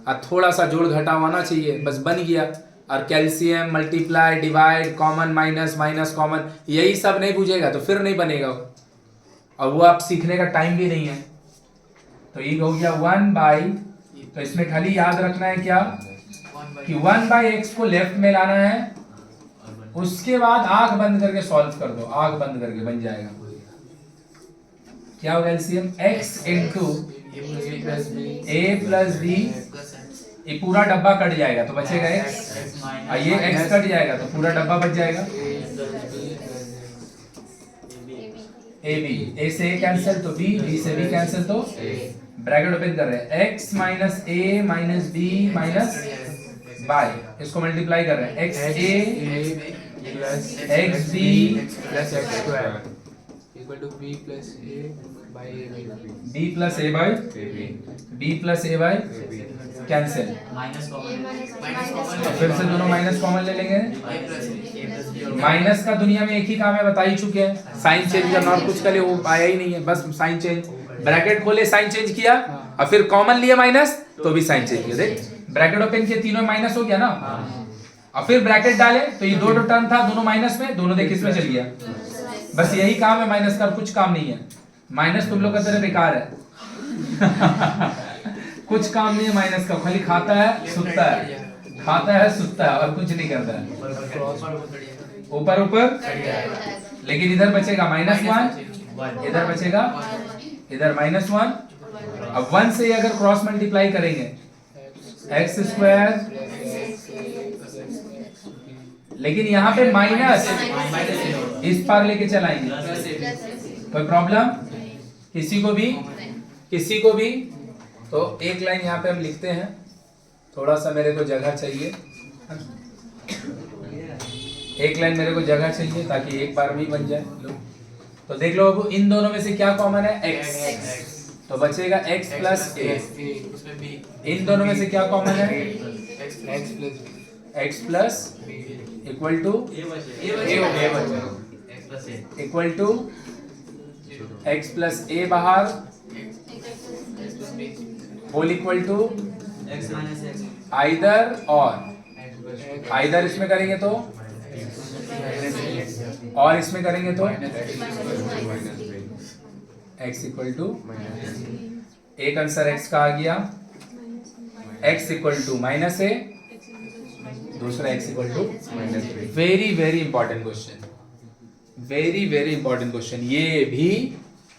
और थोड़ा सा जोड़ घटाव आना चाहिए, बस बन गया। और calcium multiply divide common minus minus common, यही सब नहीं बुझेगा तो फिर नहीं बनेगा वो, और वो आप सीखने का टाइम भी नहीं है। तो ये हो गया 1 बाई, तो इसमें खाली याद रखना है क्या कि 1 बाई एक्स को लेफ्ट में लाना है, उसके बाद आंख बंद करके सॉल्व कर दो, आंख बंद करके बन जाएगा। क्या होगा LCM x into a plus b, ये पूरा डब्बा कट जाएगा तो बचेगा x, और ये x कट जाएगा तो पूरा डब्बा बच जाएगा ab, a से a कैंसिल तो b, b से b कैंसिल तो ब्रैकेट ओपन कर रहे हैं x minus a minus b minus by, इसको मल्टीप्लाई कर रहे हैं x a plus x b plus x square equal to b plus a by a b plus a by b plus a by cancel, minus तो फिर से दोनों minus common ले लेंगे। माइनस का दुनिया में एक ही काम है, बता ही चुके हैं, साइन चेंज करना और कुछ करे वो आया ही नहीं है, बस साइन चेंज, ब्रैकेट खोले साइन चेंज किया और फिर कॉमन लिए माइनस तो भी साइन चेंज किया। देख ब्रैकेट ओपन किया तीनों माइनस हो गया ना, और फिर ब्रैकेट डाले तो ये दो टर्म था दोनों माइनस में, दोनों देख किसमें चल गया। बस यही काम है माइनस का, कुछ काम नहीं है। माइनस तुम लोग का तरह बेकार है कुछ काम नहीं है माइनस का, खाली खाता है सुतता है, खाता है सुतता है और कुछ नहीं करता है, ऊपर ऊपर। लेकिन इधर बचेगा -1, इधर बचेगा इधर -1। अब 1 से अगर क्रॉस मल्टीप्लाई करेंगे एक्स स्क्वायर, लेकिन यहाँ पे माइनस इस पार लेके चलाएंगे, कोई प्रॉब्लम किसी को भी तो एक लाइन यहाँ पे हम लिखते हैं, थोड़ा सा मेरे को जगह चाहिए, एक लाइन मेरे को जगह चाहिए ताकि एक बार भी बन जाए। लो तो देख लो अब इन दोनों में से क्या कॉमन है x, तो बचेगा x प्लस a। इन दोनों में से क्या कॉमन है x plus equal to equal to x plus a बाहर होल इक्वल टू आइदर और, आइदर इसमें करेंगे तो और इसमें करेंगे तो x इक्वल टू, एक आंसर x का आ गया, x equal to minus a, दूसरा x equal to -b। Very very important question, very very important question, ये भी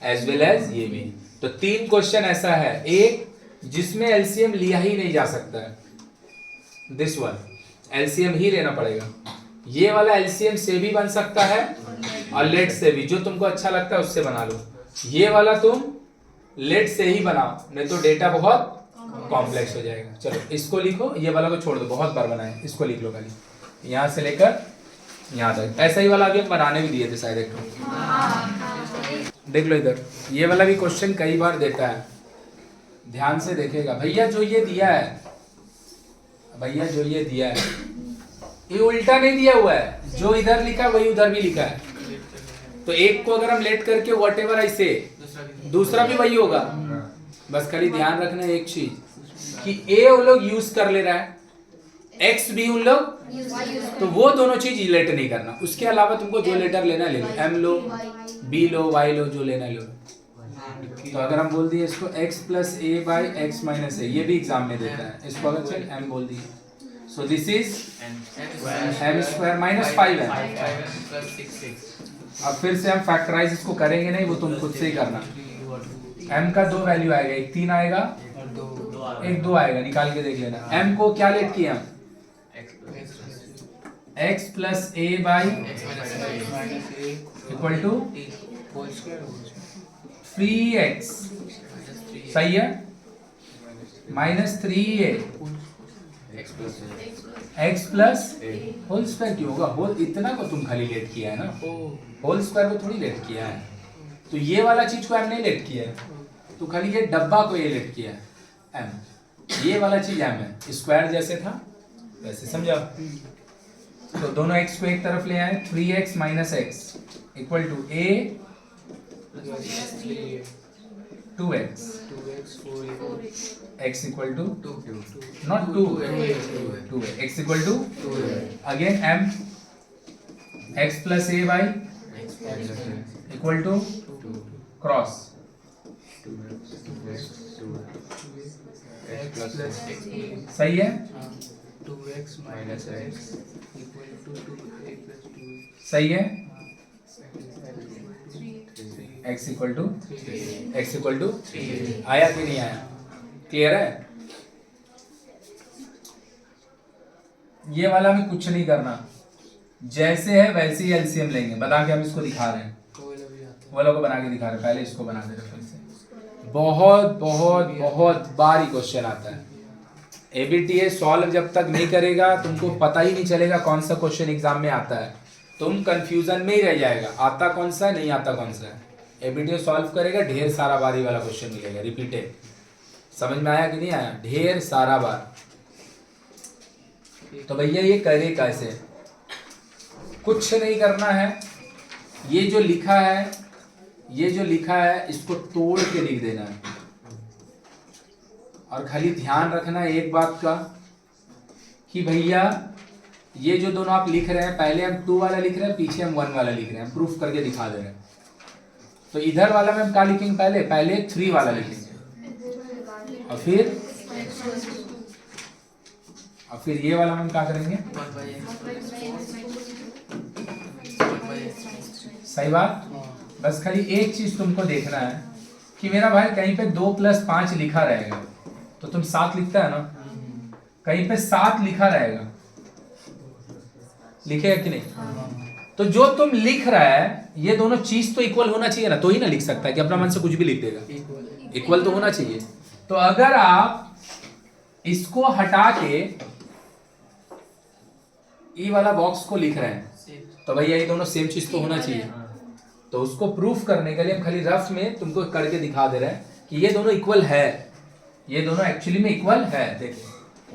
एज वेल एज ये भी। तो 3 क्वेश्चन ऐसा है, एक जिसमें एलसीएम लिया ही नहीं जा सकता है, दिस वन एलसीएम ही लेना पड़ेगा। ये वाला एलसीएम से भी बन सकता है और लेट से भी, जो तुमको अच्छा लगता है उससे बना लो। ये वाला तुम लेट से ही बनाओ, नहीं तो डेटा बहुत कॉम्प्लेक्स हो जाएगा। चलो इसको लिखो, ये वाला को छोड़ दो, बहुत बार बनाए, इसको लिख लो खाली, यहाँ से लेकर यहाँ तक। ऐसा ही वाला अभी हम बनाने भी दिए थे शायद एक देख लो इधर, ये वाला भी क्वेश्चन कई बार देता है, ध्यान से देखेगा। भैया जो ये दिया है, भैया जो ये दिया है ये उल्टा नहीं दिया हुआ है, जो इधर लिखा है वही उधर भी लिखा है। तो एक को अगर हम लेट करके व्हाटएवर ऐसे, दूसरा भी वही होगा, बस खाली ध्यान रखना एक चीज कि ए वो लोग यूज कर ले रहा है, एक्स भी उन लोग, तो वो दोनों चीज रिलेट नहीं करना। उसके अलावा तुमको जो लेटर लेना ले लो, एम लो, बी लो, वाई लो, जो लेना लो। तो अगर हम बोल दिए इसको x plus a by x minus a, ये भी एग्जाम में देता है, इसको अगर चल m बोल दिए, so this is m square minus 5m। अब फिर से हम फैक्टराइज इसको करेंगे नहीं, वो तुम खुद से ही करना। m का 2 वैल्यू आएगा, एक 3 आएगा, एक 2 आएगा, निकाल के देख लेना। m को क्या लेट किया, x plus a by equal to 3x, सही है, minus 3a x plus whole square क्यों होगा, होल इतना को तुम खाली लेट किया है ना, होल स्क्वायर को थोड़ी लेट किया है। तो ये वाला चीज को m नहीं लेट किया है, तो खाली ये डब्बा को ये लेट किया है m, ये वाला चीज m है, स्क्वायर जैसे था वैसे, समझा। तो दोनों x को एक तरफ ले आए, 3x minus x equal to a 2x, x equal to not 2, 2 x equal to again m, x plus a by equal to cross सही है, 2x minus x equal to 2a plus 2. सही है, x equal to 3 आया कि नहीं आया, clear है। ये वाला में कुछ नहीं करना, जैसे है वैसे ही एलसीएम लेंगे, बता के हम इसको दिखा रहे हैं, वो लोग को बना के दिखा रहे हैं, पहले इसको बना दे रहे फिर से। बहुत बहुत बहुत बार ही क्वेश्चन आता है, एबीटीए सॉल्व जब तक नहीं करेगा तुमको पता ही नहीं चलेगा कौन सा क्वेश्चन एग्जाम में आता है, तुम कंफ्यूजन में ही रह जाएगा, आता कौन सा है नहीं आता कौन सा है। एबीटीए सॉल्व करेगा, ढेर सारा बार ही वाला क्वेश्चन मिलेगा, रिपीटेड। समझ में आया कि नहीं आया, ढेर सारा बार। तो भैया ये करे कैसे, कुछ नहीं करना है, ये जो लिखा है, ये जो लिखा है इसको तोड़ के लिख देना है, और खाली ध्यान रखना है एक बात का कि भैया ये जो दोनों आप लिख रहे हैं, पहले हम 2 वाला लिख रहे हैं, पीछे हम 1 वाला लिख रहे हैं, प्रूफ करके दिखा दे रहे हैं। तो इधर वाला में हम क्या लिखेंगे, पहले 3 वाला लिखेंगे, और फिर ये वाला में हम क्या करेंगे, सही बात। बस खाली एक चीज तुमको देखना है कि मेरा भाई कहीं पे 2 + 5 लिखा रहेगा तो तुम 7 लिखता है ना, कहीं पे 7 लिखा रहेगा, लिखेगा कि नहीं। तो जो तुम लिख रहा है ये दोनों चीज तो इक्वल होना चाहिए ना, तो ही ना लिख सकता है कि अपना मन से कुछ भी लिख देगा, इक्वल तो होना चाहिए। तो अगर आप इसको हटा के ई वाला बॉक्स को लिख रहे हैं तो भैया ये दोनों सेम चीज तो होना चाहिए। तो उसको प्रूफ करने के लिए हम खाली रफ में तुमको करके दिखा दे रहे हैं कि ये दोनों इक्वल है, ये दोनों एक्चुअली में इक्वल है। देखिए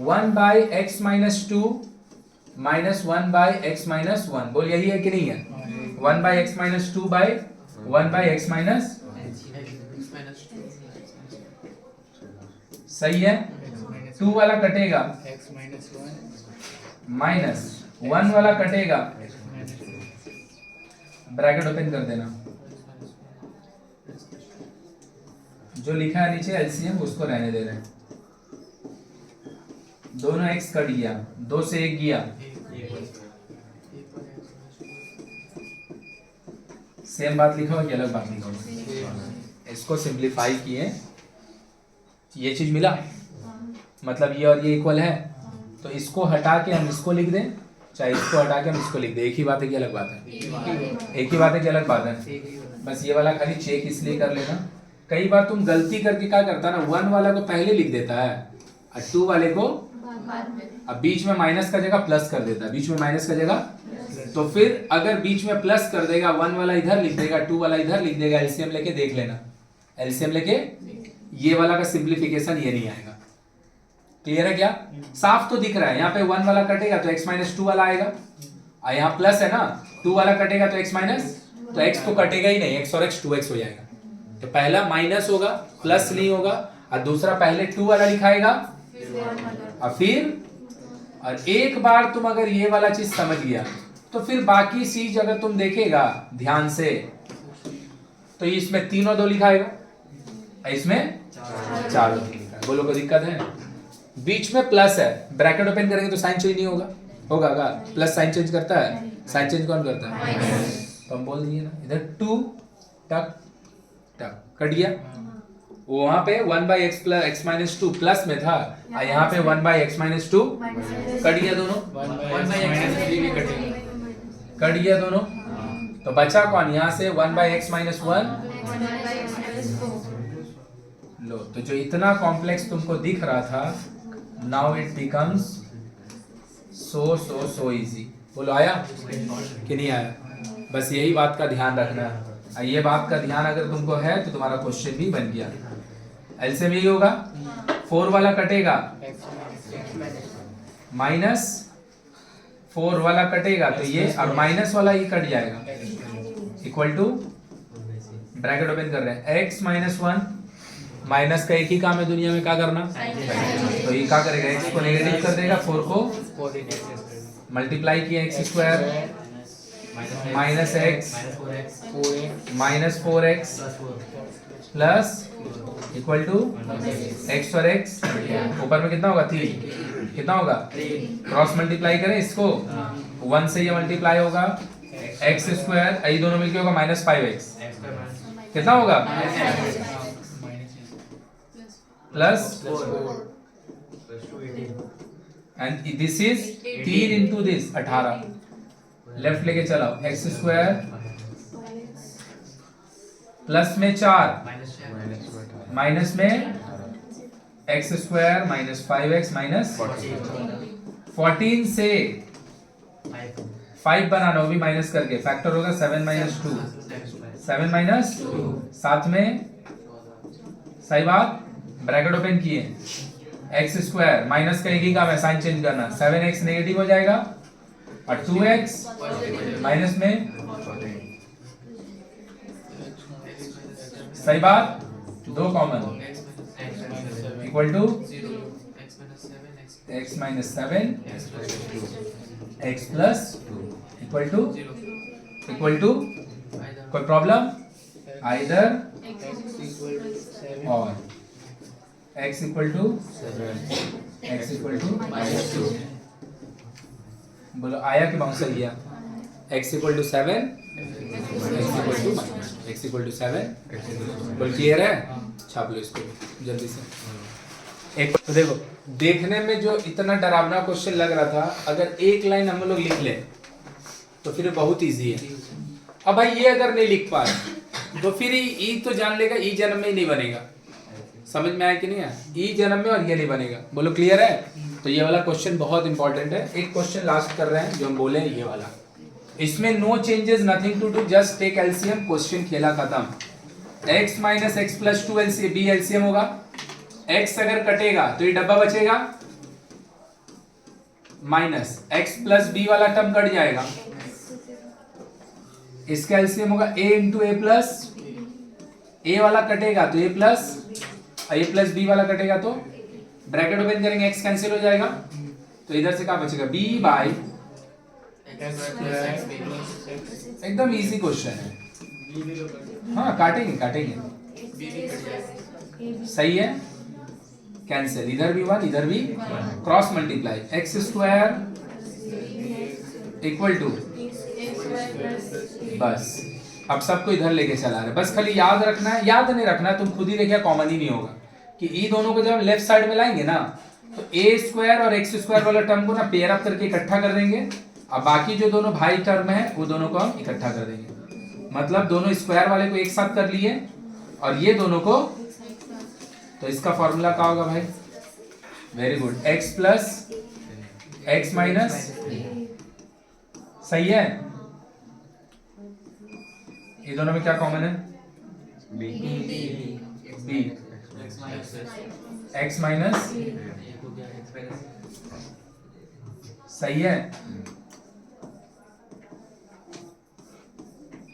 1/x - 2 - 1/x - 1, बोल यही है कि नहीं है, 1/x - 2 by 1/x सही है। 2 वाला कटेगा, -1 वाला कटेगा, ब्रैकेट ओपन कर देना, जो लिखा है नीचे एलसीएम उसको रहने दे रहे हैं। दोनों x कट गया, 2 से 1 गया, सेम बात लिखा हुआ कि अलग बात लिखा हुआ। इसको सिंप्लीफाई किए, ये चीज मिला, मतलब ये और ये इक्वल है, तो इसको हटा के हम इसको लिख दें, चाहे इसको हटा के हम इसको लिख दें, एक ही बात है कि अलग बात है, एक ही बात है कि अलग बात है। बस ये वाला खाली चेक इसलिए कर लेना, कई बार तुम गलती करके क्या करता ना, 1 वाला को पहले लिख देता है और 2 वाले को अब बीच में माइनस का जगह प्लस कर देता है, बीच में माइनस का जगह, तो फिर अगर बीच में प्लस कर देगा, 1 वाला इधर लिख देगा, 2 वाला इधर लिख देगा, एलसीएम लेके देख लेना, एलसीएम लेके ये वाला का सिंप्लीफिकेशन ये नहीं आएगा। क्लियर है क्या, साफ तो दिख रहा है, यहाँ पे 1 वाला कटेगा तो x - 2 वाला आएगा, और यहाँ प्लस है ना, 2 वाला कटेगा तो x माइनस, तो x तो कटेगा ही नहीं, x और x 2x हो जाएगा। तो पहला माइनस होगा, प्लस नहीं होगा, और दूसरा पहले 2 वाला लिखाएगा और फिर और एक बार तुम अगर ये वाला चीज समझ गया तो फिर बाकी चीज अगर तुम देखेगा ध्यान से तो इसमें 3 और 2 लिखाएगा, इसमें 4 और 2 लिखाएगा। बोलो कोई दिक्कत है? बीच में प्लस है, ब्रैकेट ओपन करेंगे तो साइन चेंज नहीं होगा, होगा क्या? प्लस साइन चेंज करता है, साइन चेंज कौन करता है? तो हम बोल दिए ना इधर 2 टक टक कट गया। वहां पे 1/x plus x minus 2 plus में था और यहाँ पे 1/x माइनस 2 कट गया, दोनों 1/x भी कटेगा। कट गया दोनों। तो बचा कौन? यहाँ से 1/x माइनस 1 लो। तो जो इतना कॉम्प्लेक्स तुमको दिख रहा था now it becomes so easy. बोलो आया कि नहीं आया? बस यही बात का ध्यान रखना है। ये बात का ध्यान अगर तुमको है तो तुम्हारा क्वेश्चन भी बन गया। एलसीएम यही होगा, 4 वाला कटेगा माइनस 4 वाला कटेगा तो ये और माइनस वाला ये कट जाएगा इक्वल टू ब्रैकेट ओपन कर रहे हैं x माइनस 1। माइनस का एक ही काम है दुनिया में, क्या करना? तो ये क्या करेगा? x को नेगेटिव कर देगा, 4 को मल्टीप्लाई किया x square minus x minus 4x plus equal to x और x ऊपर में कितना होगा? 3। कितना होगा? क्रॉस मल्टीप्लाई करें इसको, 1 से ये मल्टीप्लाई होगा x स्क्वायर, ये दोनों मिलके होगा माइनस 5x। कितना होगा? Plus and this is 3 into this 18। Left लेके चलाओ, x स्क्वायर प्लस में 4 माइनस में x square minus 5x minus 14 से 5 बनाना, वो भी माइनस करके फैक्टर होगा 7 माइनस 2 7 माइनस 2 साथ में सही बात ब्रैकेट ओपन किए x स्क्वायर माइनस का एक ही काम है साइन चेंज करना, 7x नेगेटिव हो जाएगा और 2x माइनस में सही बात 2 common equal to x minus 7 x plus equal to कोई प्रॉब्लम? आइदर और x इक्वल टू माइनस 2। बोलो आया कि बाउंसर गया? x equal to 7 x equal to 7। बोल क्लियर है? छाप लो इसको जल्दी से। एक तो देखो, देखने में जो इतना डरावना क्वेश्चन लग रहा था, अगर एक लाइन हम लोग लिख लें तो फिर बहुत इजी है। अब भाई ये अगर नहीं लिख पाए तो फिर ई तो जान लेगा ई जन्म में ही नहीं बनेगा। समझ में आया कि नहीं है? ई जन्म में और ये नहीं बनेगा। बोलो क्लियर है? तो ये वाला क्वेश्चन बहुत इंपॉर्टेंट है। एक क्वेश्चन लास्ट कर रहे हैं जो हम बोले ये वाला, इसमें no changes nothing to do, just take LCM, क्वेश्चन खेला खत्म। x minus x plus 2 b LCM होगा। x अगर कटेगा तो ये डब्बा बचेगा माइनस x प्लस बी वाला टर्म कट जाएगा, इसका एलसीएम होगा a into a plus, a वाला कटेगा तो a प्लस बी वाला कटेगा तो ब्रैकेट ओपन करेंगे x कैंसिल हो जाएगा तो इधर से क्या बचेगा? b बाई, एकदम इजी क्वेश्चन है। हाँ काटेंगे सही है। कैंसिल, इधर भी 1 इधर भी, cross multiply x square equal to, बस अब सबको इधर लेके चला रहे। बस खाली याद रखना है, याद नहीं रखना है, तुम खुद ही देखिए कॉमन ही नहीं होगा कि ई दोनों को जब हम लेफ्ट साइड में लाएंगे ना तो ए स्क्वायर और एक्स स्क्वायर वाला टर्म को ना पेयर अप करके इकट्ठा कर देंगे और बाकी जो दोनों भाई टर्म है वो दोनों को हम इकट्ठा कर देंगे। मतलब दोनों स्क्वायर वाले को एक साथ कर लिए और ये दोनों को, तो इसका फॉर्मूला क्या होगा भाई? Very good, x plus x minus, सही है। ये दोनों में क्या कॉमन है? b x माइनस, सही है।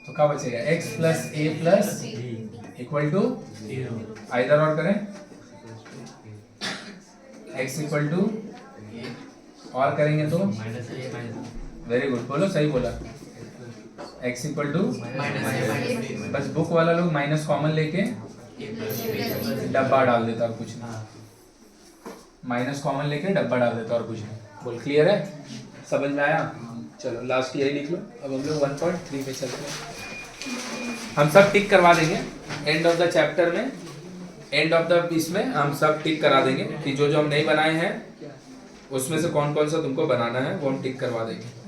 तो क्या बचेगा? x plus a plus equal to, either और करें x इक्वल टू और करेंगे तो वेरी गुड, बोलो सही बोला, x इक्वल टू बस बुक वाला लोग माइनस कॉमन लेके डब्बा डाल देता और कुछ नहीं, माइनस कॉमन लेके डब्बा डाल देता और कुछ नहीं। बोल क्लियर है, समझ में आया? चलो लास्ट यही लिख लो। अब हम लोग 1.3 पे चलते हैं। हम सब टिक करवा देंगे एंड ऑफ द चैप्टर में, एंड ऑफ द इसमें हम सब टिक करा देंगे कि जो जो हम नहीं बनाए हैं उसमें से कौन कौन सा तुमको बनाना है वो हम टिक करवा देंगे।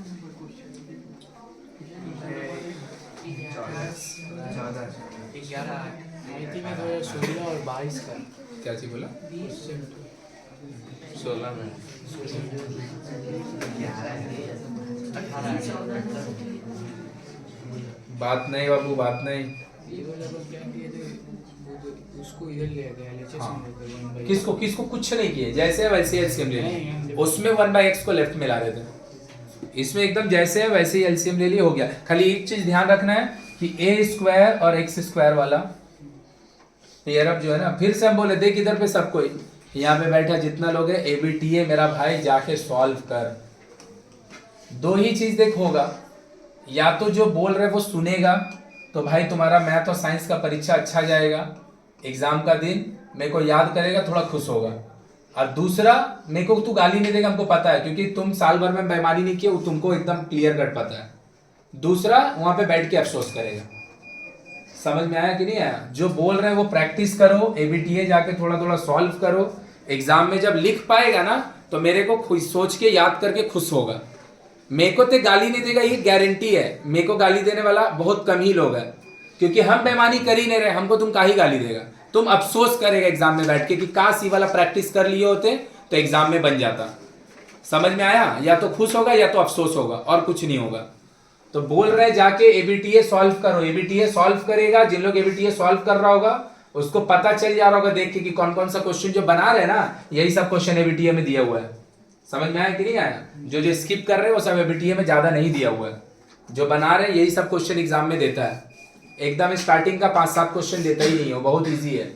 16 और 22 का क्या चीज बोला? 16 में बात नहीं बाबू, बात नहीं। ये वाला को क्या किए थे, उसको इधर ले गए एलएचएस में ले गए। किसको किसको कुछ नहीं किए, जैसे है वैसे ही एलसीएम ले लिए। उसमें 1/x को लेफ्ट में ला रहे थे, इसमें एकदम जैसे है वैसे ही एलसीएम ले लिए, हो गया। खाली एक चीज ध्यान रखना है कि a स्क्वायर और x स्क्वायर वाला ये अब जो है ना, फिर से हम बोले देख इधर पे सब कोई यहाँ पे बैठा जितना लोग है ABTA मेरा भाई जाके सॉल्व कर। दो ही चीज देख होगा, या तो जो बोल रहे वो सुनेगा तो भाई तुम्हारा मैथ और साइंस का परीक्षा अच्छा जाएगा, एग्जाम का दिन मेरे को याद करेगा, थोड़ा खुश होगा। और दूसरा मेरे को तू गाली नहीं देगा, हमको पता है क्योंकि तुम साल भर में बेईमानी नहीं किए, वो तुमको एकदम क्लियर कट पता है। दूसरा वहां पे बैठ के अफसोस करेगा। समझ में आया कि नहीं आया? जो बोल रहे हैं वो प्रैक्टिस करो, ABTA जाके थोड़ा थोड़ा सॉल्व करो, एग्जाम में जब लिख पाएगा ना तो मेरे को खुश सोच के याद करके खुश होगा। मेरे को तो गाली नहीं देगा ये गारंटी है, मेरे को गाली देने वाला बहुत कम ही लोग है, क्योंकि हम बेईमानी कर ही नहीं रहे, हमको तुम काहे गाली देगा। तुम अफसोस करेगा एग्जाम में बैठ के कि काश ये वाला प्रैक्टिस कर लिए होते तो एग्जाम में बन जाता। समझ में आया? या तो खुश होगा या तो अफसोस होगा, और कुछ नहीं होगा। तो बोल रहे जाके ABTA सॉल्व करो, ABTA सॉल्व करेगा। जिन लोग ABTA सॉल्व कर रहा होगा उसको पता चल जा रहा होगा देख के कि कौन कौन सा क्वेश्चन जो बना रहे हैं ना, यही सब क्वेश्चन ABTA में दिया हुआ है। समझ में आया कि नहीं आया? जो जो स्किप कर रहे हैं वो सब ABTA में ज्यादा नहीं दिया हुआ है, जो बना रहे हैं यही सब क्वेश्चन एग्जाम में देता है। एकदम स्टार्टिंग का 5-7 क्वेश्चन देता ही नहीं है, बहुत ईजी है।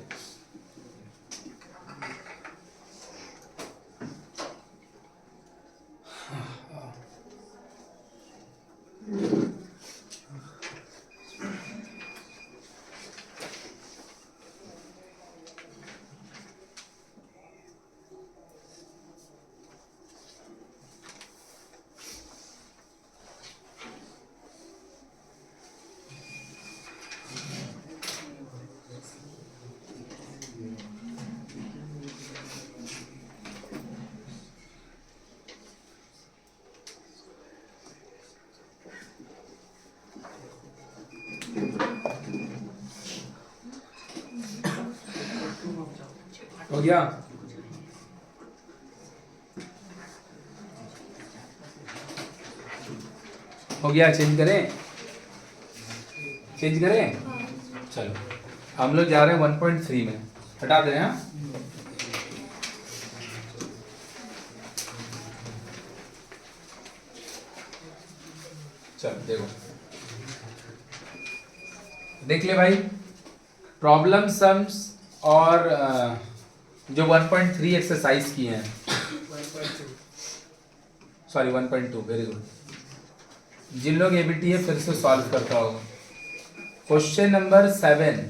हो गया? हो गया? चेंज करें? चेंज करें? चलो हम लोग जा रहे हैं 1.3 में, हटा दे रहे हैं। चलो देखो, देख ले भाई, प्रॉब्लम सम्स और जो 1.3 एक्सरसाइज किए हैं, सॉरी 1.2, वेरी गुड। जिन लोग ABTA फिर से सॉल्व करता होगा, क्वेश्चन नंबर 7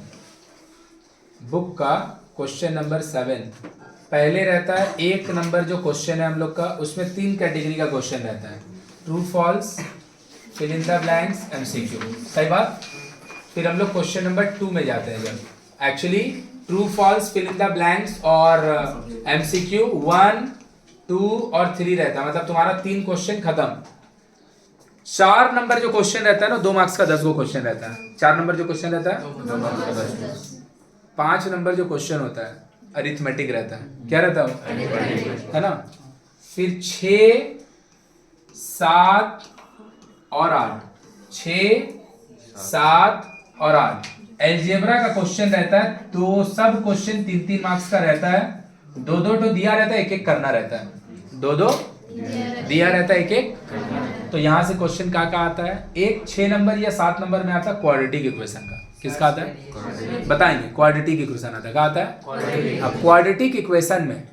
बुक का क्वेश्चन नंबर 7 पहले रहता है 1 नंबर जो क्वेश्चन है हम लोग का, उसमें 3 कैटेगरी का क्वेश्चन रहता है, true false, fill in the blanks, MCQ। सही बात? फिर हम लोग क्वेश्चन नंबर 2 में जाते हैं, जब actually true false, fill in the blanks और MCQ 1, 2 और 3 रहता है, मतलब तुम्हारा 3 क्वेश्चन खत्म। 4 नंबर जो क्वेश्चन रहता है ना, 2 मार्क्स का 10 गो क्वेश्चन रहता है। 4 नंबर जो क्वेश्चन रहता है 2 मार्क्स का 10। 5 नंबर जो क्वेश्चन होता है अरिथमेटिक रहता है, क्या रहता है ना। फिर 6, 7 और 8, 6, 7 और 8 एलजेब्रा का क्वेश्चन रहता है। तो सब क्वेश्चन 3-3 मार्क्स का रहता है, 2-2 तो दिया रहता है, 1-1 करना रहता है, 2-2 दिया रहता है, 1-1। तो यहाँ से क्वेश्चन क्या आता है, एक 6 नंबर या 7 नंबर में आता है क्वाड्रेटिक इक्वेशन का। किसका आता है बताएंगे? क्वाड्रेटिक इक्वेशन आता है, क्या आता है? अब क्वाड्रेटिक इक्वेशन में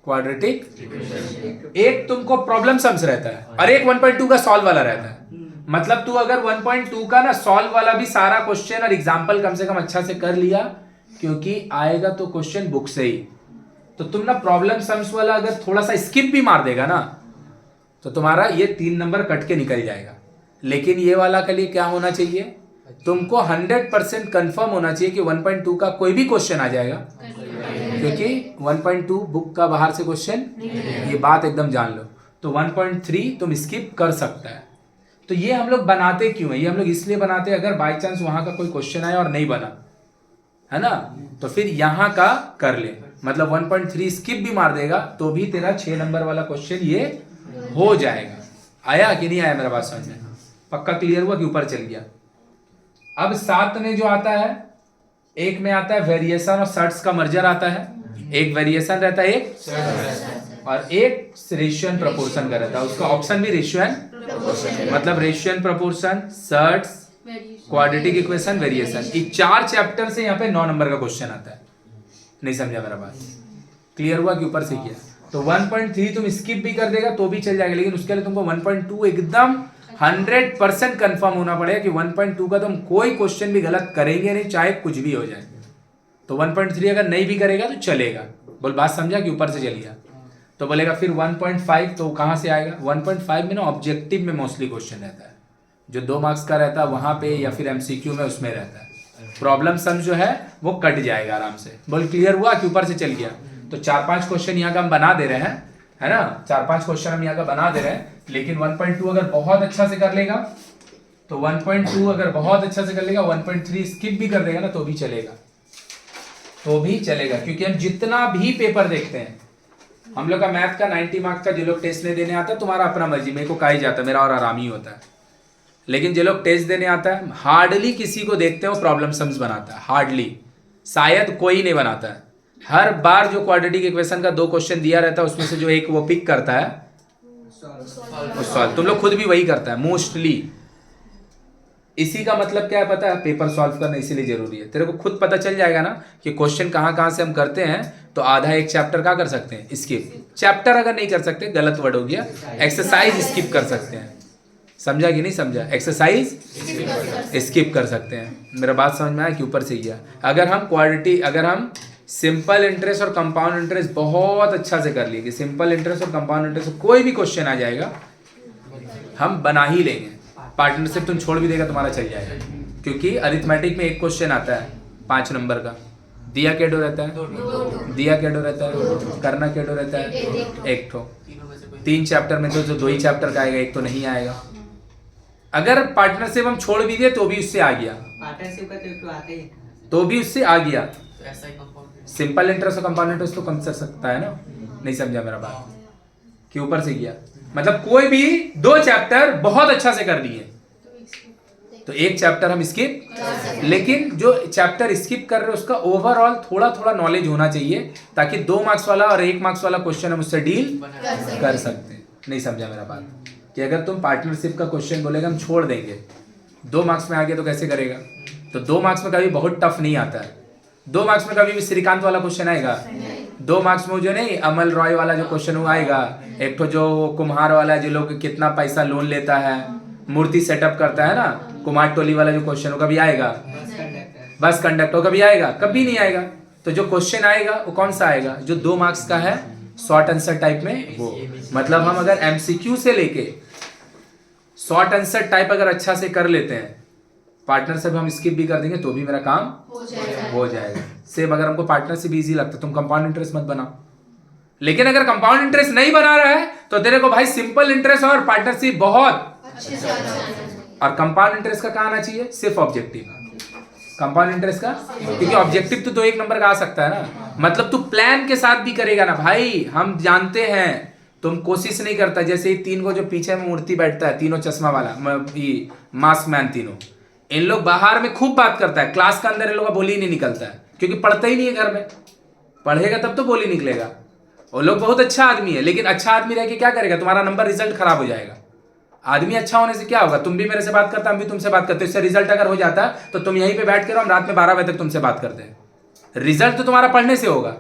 क्वाड्रेटिक, एक तुमको प्रॉब्लम सम्स रहता है और एक 1.2 का सॉल्व वाला रहता है। मतलब तू अगर 1.2 का ना सॉल्व वाला भी सारा क्वेश्चन और एग्जाम्पल कम से कम अच्छा से कर लिया, क्योंकि आएगा तो क्वेश्चन बुक से ही, तो तुम ना प्रॉब्लम सम्स वाला अगर थोड़ा सा स्किप भी मार देगा ना तो तुम्हारा ये 3 नंबर कट के निकल जाएगा। लेकिन ये वाला के लिए क्या होना चाहिए, तुमको 100% कंफर्म होना चाहिए कि 1.2 का कोई भी क्वेश्चन आ जाएगा, क्योंकि 1.2 बुक का बाहर से क्वेश्चन, ये बात एकदम जान लो। तो 1.3 तुम स्किप कर सकता है। तो ये हम लोग बनाते क्यों है, ये हम लोग इसलिए बनाते हैं अगर बाई चांस वहां का कोई क्वेश्चन आया और नहीं बना है ना, तो फिर यहाँ का कर ले। मतलब 1.3 स्किप भी मार देगा तो भी तेरा 6 नंबर वाला क्वेश्चन ये हो जाएगा। आया कि नहीं आया मेरा बात समझ में? पक्का क्लियर हुआ कि ऊपर चल गया? अब 7 में जो आता है, एक में आता है वेरिएशन और सर्ट्स का मर्जर आता है, एक वेरिएशन रहता है एक, और एक रेशियो एंड प्रोपोर्शन का रहता है। उसका ऑप्शन भी रेशियो एंड, मतलब ratio and proportion, surds, quadratic equation, variation, ये 4 चैप्टर से यहाँ पे 9 नंबर का क्वेश्चन आता है। नहीं समझा मेरा बात? क्लियर हुआ कि ऊपर से किया? तो 1.3 तुम स्किप भी कर देगा तो भी चल जाएगा, लेकिन उसके लिए तुमको 1.2 एकदम 100% कंफर्म होना पड़ेगा कि 1.2 का तुम कोई क्वेश्चन भी गलत करेंगे नहीं, चाहे कुछ भी हो जाए। तो 1.3 अगर नहीं भी करेगा तो चलेगा। बोल बात समझा कि ऊपर से चल गया? तो बोलेगा फिर 1.5 तो कहाँ से आएगा? 1.5 में ना ऑब्जेक्टिव में मोस्टली क्वेश्चन रहता है, जो 2 मार्क्स का रहता है वहां पे, या फिर एमसीक्यू में उसमें रहता है। प्रॉब्लम सम जो है वो कट जाएगा आराम से। बोल क्लियर हुआ कि ऊपर से चल गया? तो 4-5 क्वेश्चन यहाँ का हम बना दे रहे हैं, है ना, 4-5 क्वेश्चन हम यहाँ का बना दे रहे हैं। लेकिन 1.2 अगर बहुत अच्छा से कर लेगा तो 1.2 अगर बहुत अच्छा से कर लेगा, 1.3 स्किप भी कर देगा ना तो भी चलेगा, तो भी चलेगा। क्योंकि हम जितना भी पेपर देखते हैं, हम लोग का मैथ का 90 मार्क्स का जो लोग टेस्ट नहीं देने आता है, तुम्हारा अपना मर्जी, मेरे को कहा ही जाता है, मेरा और आराम ही होता है। लेकिन जो लोग टेस्ट देने आता है, हार्डली किसी को देखते हो प्रॉब्लम सम्स बनाता है, हार्डली, शायद कोई नहीं बनाता है। हर बार जो क्वाड्रेटिक इक्वेशन का 2 क्वेश्चन दिया रहता है उसमें से जो एक वो पिक करता है वो सॉल्व। तुम लोग खुद भी वही करता है मोस्टली। इसी का मतलब क्या है पता है? पेपर सॉल्व करना इसीलिए जरूरी है। तेरे को खुद पता चल जाएगा ना कि क्वेश्चन कहाँ कहाँ से हम करते हैं, तो आधा एक चैप्टर क्या कर सकते हैं? स्किप। चैप्टर अगर नहीं कर सकते, गलत वर्ड हो गया, एक्सरसाइज स्किप कर सकते हैं। समझा कि नहीं समझा? एक्सरसाइज स्किप कर सकते हैं। मेरा बात समझ में आया कि ऊपर से गया? अगर हम सिंपल इंटरेस्ट और कंपाउंड इंटरेस्ट बहुत अच्छा से कर लिए कि सिंपल इंटरेस्ट और कंपाउंड इंटरेस्ट कोई भी क्वेश्चन आ जाएगा हम बना ही लेंगे। पार्टनरशिप तुम छोड़ भी देगा तुम्हारा चल जाएगा, क्योंकि अरिथमेटिक में एक क्वेश्चन आता है 5 नंबर का, दिया केडो रहता है, दिया केडो रहता है, करना केडो रहता है, एक ठो। 3 चैप्टर में तो जो 2 ही चैप्टर का आएगा, एक तो नहीं आएगा। अगर पार्टनरशिप हम छोड़ भी दिए तो भी उससे आ गया, पार्टनरशिप का तो आता ही है। तो भी उससे आ गया। सिंपल इंटरेस्ट और कंपाउंड इंटरेस्ट तो कम कर सकता है ना? नहीं समझा मेरा बात कि ऊपर से गया? मतलब कोई भी 2 चैप्टर बहुत अच्छा से कर लिए तो एक चैप्टर हम स्किप, लेकिन जो चैप्टर स्किप कर रहे हैं उसका ओवरऑल थोड़ा थोड़ा नॉलेज होना चाहिए, ताकि 2 मार्क्स वाला और 1 मार्क्स वाला क्वेश्चन हम उससे डील कर सकते हैं। नहीं समझा मेरा बात? कि अगर तुम पार्टनरशिप का क्वेश्चन बोलेगा हम छोड़ देंगे, 2 मार्क्स में आ गया तो कैसे करेगा? तो 2 मार्क्स में कभी बहुत टफ नहीं आता है। 2 मार्क्स में कभी भी श्रीकांत वाला क्वेश्चन आएगा? 2 मार्क्स में जो नहीं अमल रॉय वाला जो क्वेश्चन वो आएगा, एक तो जो कुम्हार वाला जो लोग कितना पैसा लोन लेता है, मूर्ति सेटअप करता है ना, कुमार टोली वाला जो क्वेश्चन वो कभी आएगा? बस कंडक्टर कभी आएगा? कभी नहीं आएगा। तो जो क्वेश्चन आएगा वो कौन सा आएगा? जो 2 मार्क्स का है, शॉर्ट आंसर टाइप में वो। मतलब हम अगर एमसीक्यू से लेके शॉर्ट आंसर टाइप अगर अच्छा से कर लेते हैं, पार्टनरशिप हम स्किप भी कर देंगे तो भी मेरा काम हो जाएगा। सेम अगर हमको पार्टनरशिप इजी लगता है तुम कंपाउंड इंटरेस्ट मत बनाओ। लेकिन अगर कंपाउंड इंटरेस्ट नहीं बना रहा है तो तेरे को भाई सिंपल इंटरेस्ट और पार्टनरशिप बहुत अच्छे से और कंपाउंड इंटरेस्ट का कहाँ आना चाहिए? सिर्फ ऑब्जेक्टिव। कंपाउंड इंटरेस्ट का, क्योंकि ऑब्जेक्टिव तो 1 नंबर का आ सकता है ना। मतलब तू प्लान के साथ भी करेगा ना भाई, हम जानते हैं तुम कोशिश नहीं करता। जैसे ये 3 को जो पीछे में मूर्ति बैठता है, तीनों चश्मा वाला, मास्क मैन तीनों, इन लोग बाहर में खूब बात करता है, क्लास के अंदर इन लोग का बोली नहीं निकलता है, क्योंकि पढ़ता ही नहीं है। घर में पढ़ेगा तब तो बोली निकलेगा। वो लोग बहुत अच्छा आदमी है, लेकिन अच्छा आदमी रह के क्या करेगा? तुम्हारा नंबर रिजल्ट खराब हो जाएगा। आदमी अच्छा होने से क्या होगा? तुम भी मेरे से बात करता, हम भी तुमसे बात करते, इससे रिजल्ट अगर हो जाता तो तुम यहीं पे बैठ के रहो, हम रात में 12 बजे तक तुमसे बात करते हैं। रिजल्ट तो तुम्हारा पढ़ने से होगा,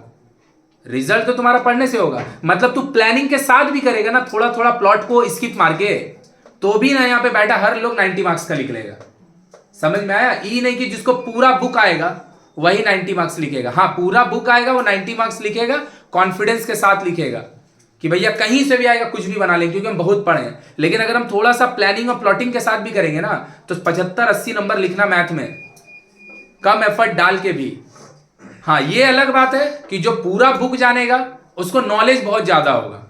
रिजल्ट तो तुम्हारा पढ़ने से होगा। मतलब तू प्लानिंग के साथ भी करेगा ना, थोड़ा थोड़ा प्लॉट को स्किप मार के, तो भी ना यहाँ पे बैठा हर लोग 90 मार्क्स का लिख लेगा। समझ में आया? ई नहीं कि जिसको पूरा बुक आएगा वही 90 मार्क्स लिखेगा। हाँ, पूरा बुक आएगा वो 90 मार्क्स लिखेगा, कॉन्फिडेंस के साथ लिखेगा कि भैया कहीं से भी आएगा कुछ भी बना लेंगे क्योंकि हम बहुत पढ़े हैं। लेकिन अगर हम थोड़ा सा प्लानिंग और प्लॉटिंग के साथ भी करेंगे ना तो 75-80 नंबर लिखना मैथ में, कम एफर्ट डाल के भी। हाँ, ये अलग बात है कि जो पूरा बुक जानेगा उसको नॉलेज बहुत ज्यादा होगा।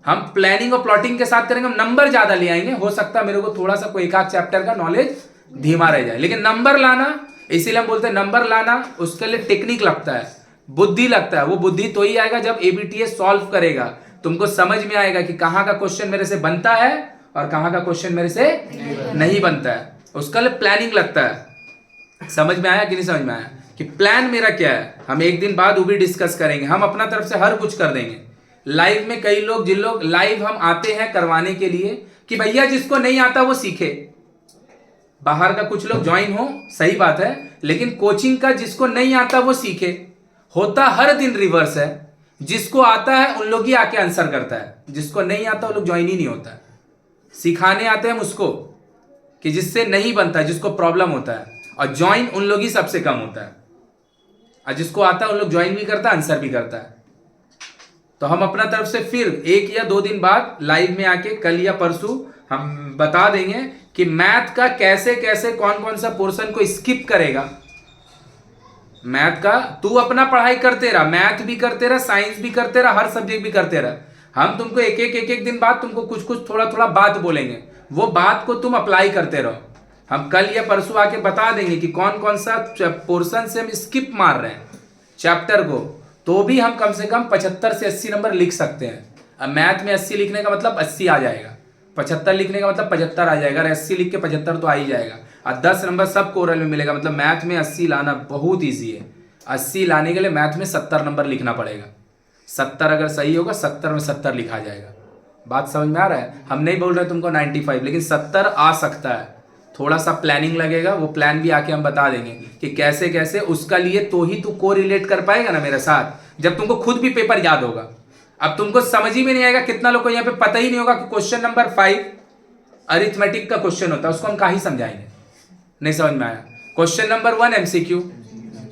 हम प्लानिंग और प्लॉटिंग के साथ करेंगे, हम नंबर ज्यादा ले आएंगे। हो सकता है मेरे को थोड़ा सा कोई एक आध चैप्टर का नॉलेज धीमा रह जाए, लेकिन नंबर लाना, इसीलिए हम बोलते हैं नंबर लाना, उसके लिए टेक्निक लगता है, बुद्धि लगता है। वो बुद्धि तो ही आएगा जब एबीटीएस सॉल्व करेगा, तुमको समझ में आएगा कि कहाँ का क्वेश्चन मेरे से बनता है और कहाँ का क्वेश्चन मेरे से नहीं बनता है। उसका लिए प्लानिंग लगता है। समझ में आया कि नहीं समझ में आया कि प्लान मेरा क्या है? हम एक दिन बाद वो भी डिस्कस करेंगे। हम अपना तरफ से हर कुछ कर देंगे। लाइव में कई लोग, जिन लोग लाइव हम आते हैं करवाने के लिए कि भैया जिसको नहीं आता वो सीखे, बाहर का कुछ लोग ज्वाइन हो, सही बात है, लेकिन कोचिंग का जिसको नहीं आता वो सीखे। होता हर दिन रिवर्स है, जिसको आता है उन लोग ही आके आंसर करता है, जिसको नहीं आता वो लोग ज्वाइन ही नहीं होता है। सिखाने आते हैं हम उसको कि जिससे नहीं बनता है, जिसको प्रॉब्लम होता है, और ज्वाइन उन लोग ही सबसे कम होता है। और जिसको आता है उन लोग ज्वाइन भी करता है, आंसर भी करता है। तो हम अपना तरफ से फिर 1 या 2 दिन बाद लाइव में आके, कल या परसों, हम बता देंगे कि मैथ का कैसे कैसे कौन कौन सा पोर्शन को स्किप करेगा। मैथ का तू अपना पढ़ाई करते रहा, मैथ भी करते रहा, साइंस भी करते रहा, हर सब्जेक्ट भी करते रहा। हम तुमको एक एक दिन बाद तुमको कुछ कुछ थोड़ा थोड़ा बात बोलेंगे, वो बात को तुम अप्लाई करते रहो। हम कल या परसों आके बता देंगे कि कौन कौन सा पोर्शन से हम स्किप मार रहे हैं चैप्टर को, तो भी हम कम से कम 75 से 80 नंबर लिख सकते हैं। अब मैथ में 80 लिखने का मतलब 80 आ जाएगा, 75 लिखने का मतलब 75 आ जाएगा, और 80 लिख के 75 तो आ ही जाएगा। और 10 नंबर सब कोरल में मिलेगा। मतलब मैथ में 80 लाना बहुत ईजी है। 80 लाने के लिए मैथ में 70 नंबर लिखना पड़ेगा। 70 अगर सही होगा, 70 में 70 लिखा जाएगा। बात समझ में आ रहा है? हम नहीं बोल रहे तुमको 95, लेकिन 70 आ सकता है। थोड़ा सा प्लानिंग लगेगा, वो प्लान भी आके हम बता देंगे कि कैसे कैसे उसका लिए, तो ही तू को रिलेट कर पाएगा ना मेरे साथ, जब तुमको खुद भी पेपर याद होगा। अब तुमको समझ ही में नहीं आएगा, कितना लोग को यहाँ पे पता ही नहीं होगा कि क्वेश्चन नंबर 5 अरिथमेटिक का क्वेश्चन होता है, उसको हम कहाँ ही समझाएंगे? नहीं समझ में आया? Question number 1 MCQ,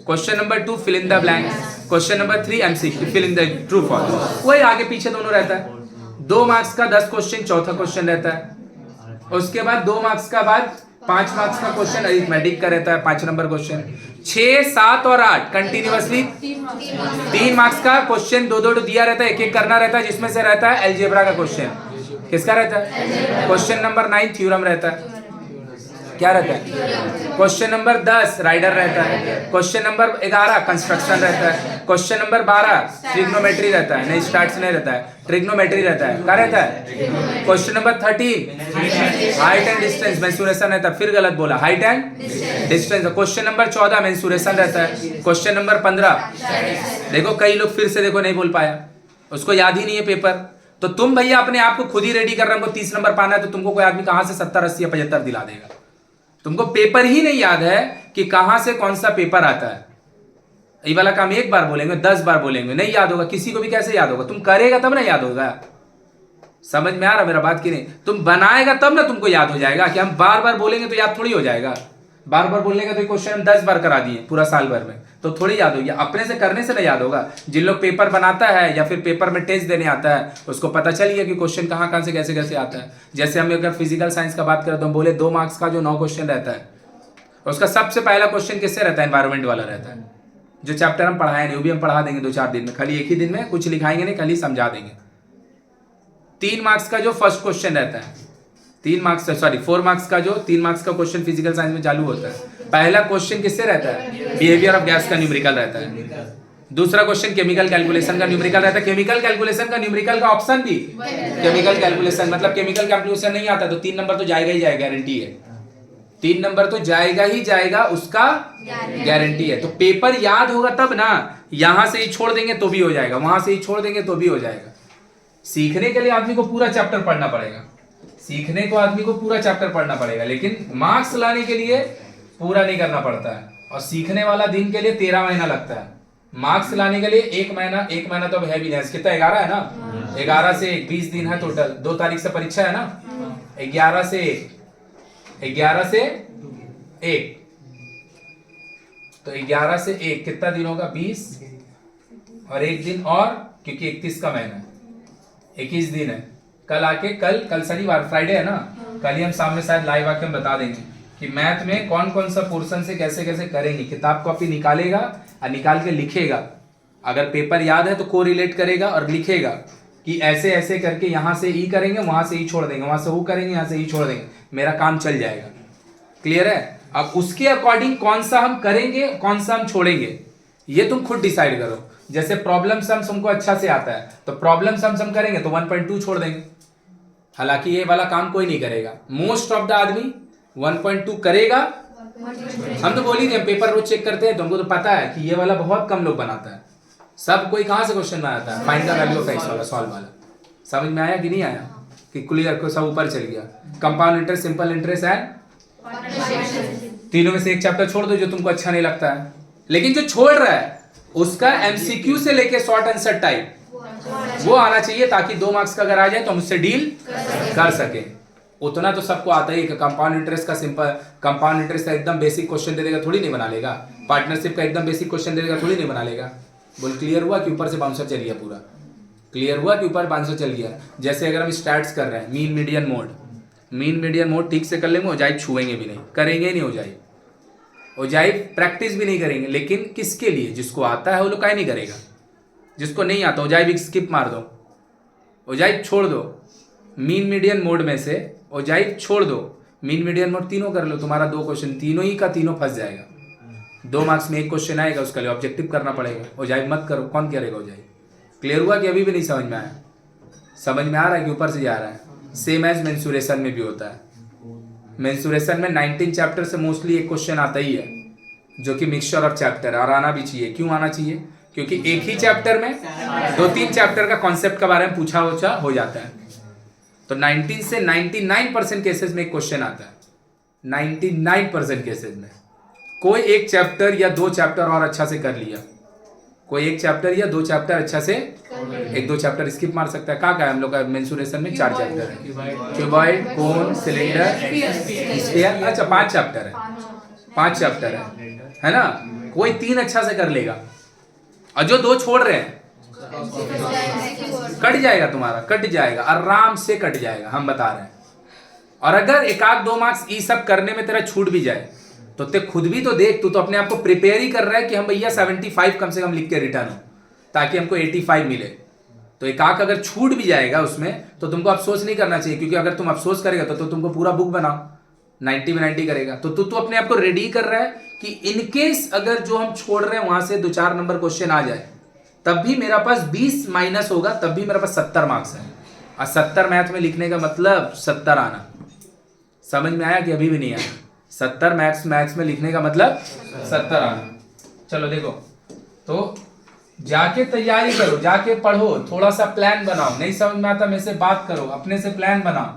question number 2 fill in the blank, question number 3 MCQ fill in the true false. वही आगे पीछे दोनों रहता है। 2 मार्क्स का 10 क्वेश्चन चौथा क्वेश्चन रहता है। उसके बाद 2 मार्क्स का बाद 5 मार्क्स का क्वेश्चन अरिथमेटिक का रहता है, 5 नंबर क्वेश्चन। 6, 7 और 8 कंटिन्यूअसली 3 मार्क्स का क्वेश्चन 2-2 दिया रहता है, एक एक करना रहता है, जिसमें से रहता है अलजेब्रा का क्वेश्चन। किसका रहता है? क्वेश्चन नंबर 9 थ्योरम रहता है। क्या रहता है? क्वेश्चन नंबर 10 राइडर रहता है। क्वेश्चन नंबर 11 कंस्ट्रक्शन रहता है। क्वेश्चन नंबर 12 ट्रिग्नोमेट्री रहता है, नहीं स्टार्ट नहीं रहता है, ट्रिग्नोमेट्री रहता है। क्या रहता है? Question number 13 height and distance mensuration रहता है। फिर गलत बोला, height and distance. Question number 14 mensuration रहता है। क्वेश्चन नंबर 15, देखो कई लोग फिर से देखो नहीं बोल पाया, उसको याद ही नहीं है पेपर। तो तुम भैया अपने आप को खुद ही रेडी कर रहे हो, 30 नंबर पाना है, तो तुमको कोई आदमी कहां से 70, 80 या 75 दिला देगा? तुमको पेपर ही नहीं याद है कि कहां से कौन सा पेपर आता है। ये वाला काम 1 बार बोलेंगे, 10 बार बोलेंगे, नहीं याद होगा। किसी को भी कैसे याद होगा? तुम करेगा तब ना याद होगा। समझ में आ रहा मेरा बात की नहीं? तुम बनाएगा तब ना तुमको याद हो जाएगा। कि हम बार बार बोलेंगे तो याद थोड़ी हो जाएगा। बार बार बोलने का तो क्वेश्चन हम 10 बार करा दिए पूरा साल भर में, तो थोड़ी याद होगी। अपने से करने से नहीं याद होगा। जिन लोग पेपर बनाता है या फिर पेपर में टेस्ट देने आता है, उसको पता चल गया कि क्वेश्चन कहाँ कहाँ से कैसे कैसे आता है। जैसे हम अगर फिजिकल साइंस का बात करें तो हम बोले 2 मार्क्स का जो 9 क्वेश्चन रहता है, उसका सबसे पहला क्वेश्चन किससे रहता है? एनवायरमेंट वाला रहता है। जो चैप्टर हम पढ़ाए नहीं वो भी हम पढ़ा देंगे 2-4 दिन में, खाली एक ही दिन में कुछ लिखाएंगे नहीं, खाली समझा देंगे। 3 मार्क्स का जो फर्स्ट क्वेश्चन रहता है, 4 मार्क्स का जो 3 मार्क्स का क्वेश्चन फिजिकल साइंस में चालू होता है। पहला क्वेश्चन किससे रहता है? बिहेवियर ऑफ गैस का न्यूमेरिकल रहता है। दूसरा क्वेश्चन केमिकल कैलकुलेशन का न्यूमेरिकल रहता है। केमिकल कैलकुलेशन का न्यूमेरिकल का ऑप्शन भी केमिकल कैलकुलेशन, मतलब केमिकल कैलकुलेशन नहीं आता तो 3 नंबर तो जाएगा ही जाएगा, गारंटी है। 3 नंबर तो जाएगा ही जाएगा, उसका गारंटी है। तो पेपर याद होगा तब ना। यहां से ही छोड़ देंगे तो भी हो जाएगा, वहां से ही छोड़ देंगे तो भी हो जाएगा। सीखने के लिए आदमी को पूरा चैप्टर पढ़ना पड़ेगा, सीखने को आदमी को पूरा चैप्टर पढ़ना पड़ेगा, लेकिन मार्क्स लाने के लिए पूरा नहीं करना पड़ता है। और सीखने वाला दिन के लिए 13 महीना लगता है। मार्क्स लाने के लिए एक महीना तो अब है भी नहीं, कितना 11 है ना, 11 से 20 दिन है टोटल, 2 तारीख से परीक्षा है ना, 11 से 1 तो 11 से 1 कितना दिन होगा, 20 और 1 दिन और, क्योंकि 31 का महीना है, 21 दिन है। कल आके कल शनिवार फ्राइडे है ना, कल ही हम सामने शायद लाइव आके हम बता देंगे कि मैथ में कौन कौन सा पोर्शन से कैसे कैसे करेंगे। किताब कॉपी निकालेगा और निकाल के लिखेगा, अगर पेपर याद है तो को रिलेट करेगा और लिखेगा कि ऐसे ऐसे करके यहाँ से ई करेंगे, वहां से ई छोड़ देंगे, वहां से वो करेंगे, यहाँ से ई छोड़ देंगे, मेरा काम चल जाएगा। क्लियर है? अब उसके अकॉर्डिंग कौन सा हम करेंगे, कौन सा हम छोड़ेंगे, ये तुम खुद डिसाइड करो। जैसे प्रॉब्लम सम्स हमको अच्छा से आता है तो प्रॉब्लम सम्स हम करेंगे तो 1.2 छोड़ देंगे, हालांकि ये वाला काम कोई नहीं करेगा। मोस्ट ऑफ द आदमी 1.2 करेगा। हम तो बोल ही रहे, पेपर रोज चेक करते हैं तो हमको तो पता है कि ये वाला बहुत कम लोग बनाता है। सब कोई कहां से क्वेश्चन बनाता है, find the value of x वाला सॉल्व वाला। समझ में आया कि नहीं आया, कि क्लियर को सब ऊपर चल गया। कंपाउंड इंटरेस्ट, सिंपल इंटरेस्ट है, तीनों में से एक चैप्टर छोड़ दो जो तुमको अच्छा नहीं लगता है। लेकिन जो छोड़ रहा है उसका एमसीक्यू से लेके शॉर्ट आंसर टाइप वो आना चाहिए, ताकि 2 मार्क्स का अगर आ जाए तो हम उससे डील कर सके। उतना तो सबको आता ही है कि कंपाउंड इंटरेस्ट का सिंपल, कंपाउंड इंटरेस्ट का एकदम बेसिक क्वेश्चन दे देगा थोड़ी नहीं बना लेगा, पार्टनरशिप का एकदम बेसिक क्वेश्चन दे देगा थोड़ी नहीं बना लेगा। बोल क्लियर हुआ कि ऊपर से बाउंसर चल गया, पूरा क्लियर हुआ कि ऊपर बाउंसर चल गया। जैसे अगर हम स्टैट्स कर रहे हैं, मीन मीडियन मोड ठीक से कर लेंगे, ओजाइब छुएंगे भी नहीं, करेंगे ही नहीं ओजाइब प्रैक्टिस भी नहीं करेंगे। लेकिन किसके लिए, जिसको आता है वो लोग काहे नहीं करेगा, जिसको नहीं आता ओजाइब स्किप मार दो, ओजाइब छोड़ दो। मीन मीडियन मोड में से ओजाइब छोड़ दो, मीन मीडियन मोड तीनों कर लो, तुम्हारा 2 क्वेश्चन तीनों ही का तीनों फंस जाएगा। 2 मार्क्स में 1 क्वेश्चन आएगा, उसका लिए ऑब्जेक्टिव करना पड़ेगा। ओजाइब मत करो, कौन करेगा ओजाइब। क्लियर हुआ कि अभी भी नहीं समझ में आया? समझ में आ रहा है कि ऊपर से जा रहा है? सेम एज मेंसुरेशन में भी होता है। मेंसुरेशन में 19 चैप्टर से मोस्टली एक क्वेश्चन आता ही है, जो कि मिक्सचर ऑफ चैप्टर, और आना भी चाहिए। क्यों आना चाहिए? क्योंकि एक ही चैप्टर में 2-3 चैप्टर का कॉन्सेप्ट के बारे में पूछा हो जाता है। तो 19 से 99% केसेस में एक क्वेश्चन आता है। 99% केसेस में कोई एक चैप्टर या 2 चैप्टर और अच्छा से कर लिया, कोई एक चैप्टर या 2 चैप्टर अच्छा से, 1-2 चैप्टर स्किप मार सकता है। क्या है हम लोग का मेंसुरेशन में 4 चैप्टर है, क्यूबॉइड, कोन, सिलेंडर, स्फीयर। अच्छा 5 चैप्टर है, 5 चैप्टर है ना। कोई 3 अच्छा से कर लेगा, और जो 2 छोड़ रहे हैं कट जाएगा, तुम्हारा कट जाएगा, आराम से कट जाएगा, हम बता रहे हैं। और अगर 1-2 मार्क्स ये सब करने में तेरा छूट भी जाए तो ते खुद भी तो देख, तू तो अपने आप को प्रिपेयर ही कर रहा है कि हम भैया 75 कम से कम लिख के रिटर्न हो, ताकि हमको 85 मिले। तो 1 अगर छूट भी जाएगा उसमें तो तुमको अफसोस नहीं करना चाहिए, क्योंकि अगर तुम अफसोस करेगा तो तुमको पूरा बुक बनाओ, 90 में 90 करेगा। तो तू अपने आप को रेडी कर रहा है कि इनकेस अगर जो हम छोड़ रहे हैं वहां से 2-4 नंबर क्वेश्चन आ जाए, तब भी मेरा पास 20 माइनस होगा, तब भी मेरे पास 70 मार्क्स है। और 70 मैथ में लिखने का मतलब 70 आना। समझ में आया कि अभी भी नहीं आया? 70 मैथ्स में लिखने का मतलब 70 आना। चलो देखो, तो जाके तैयारी करो, जाके पढ़ो, थोड़ा सा प्लान बनाओ। नहीं समझ में आता मेरे से बात करो, अपने से प्लान बनाओ,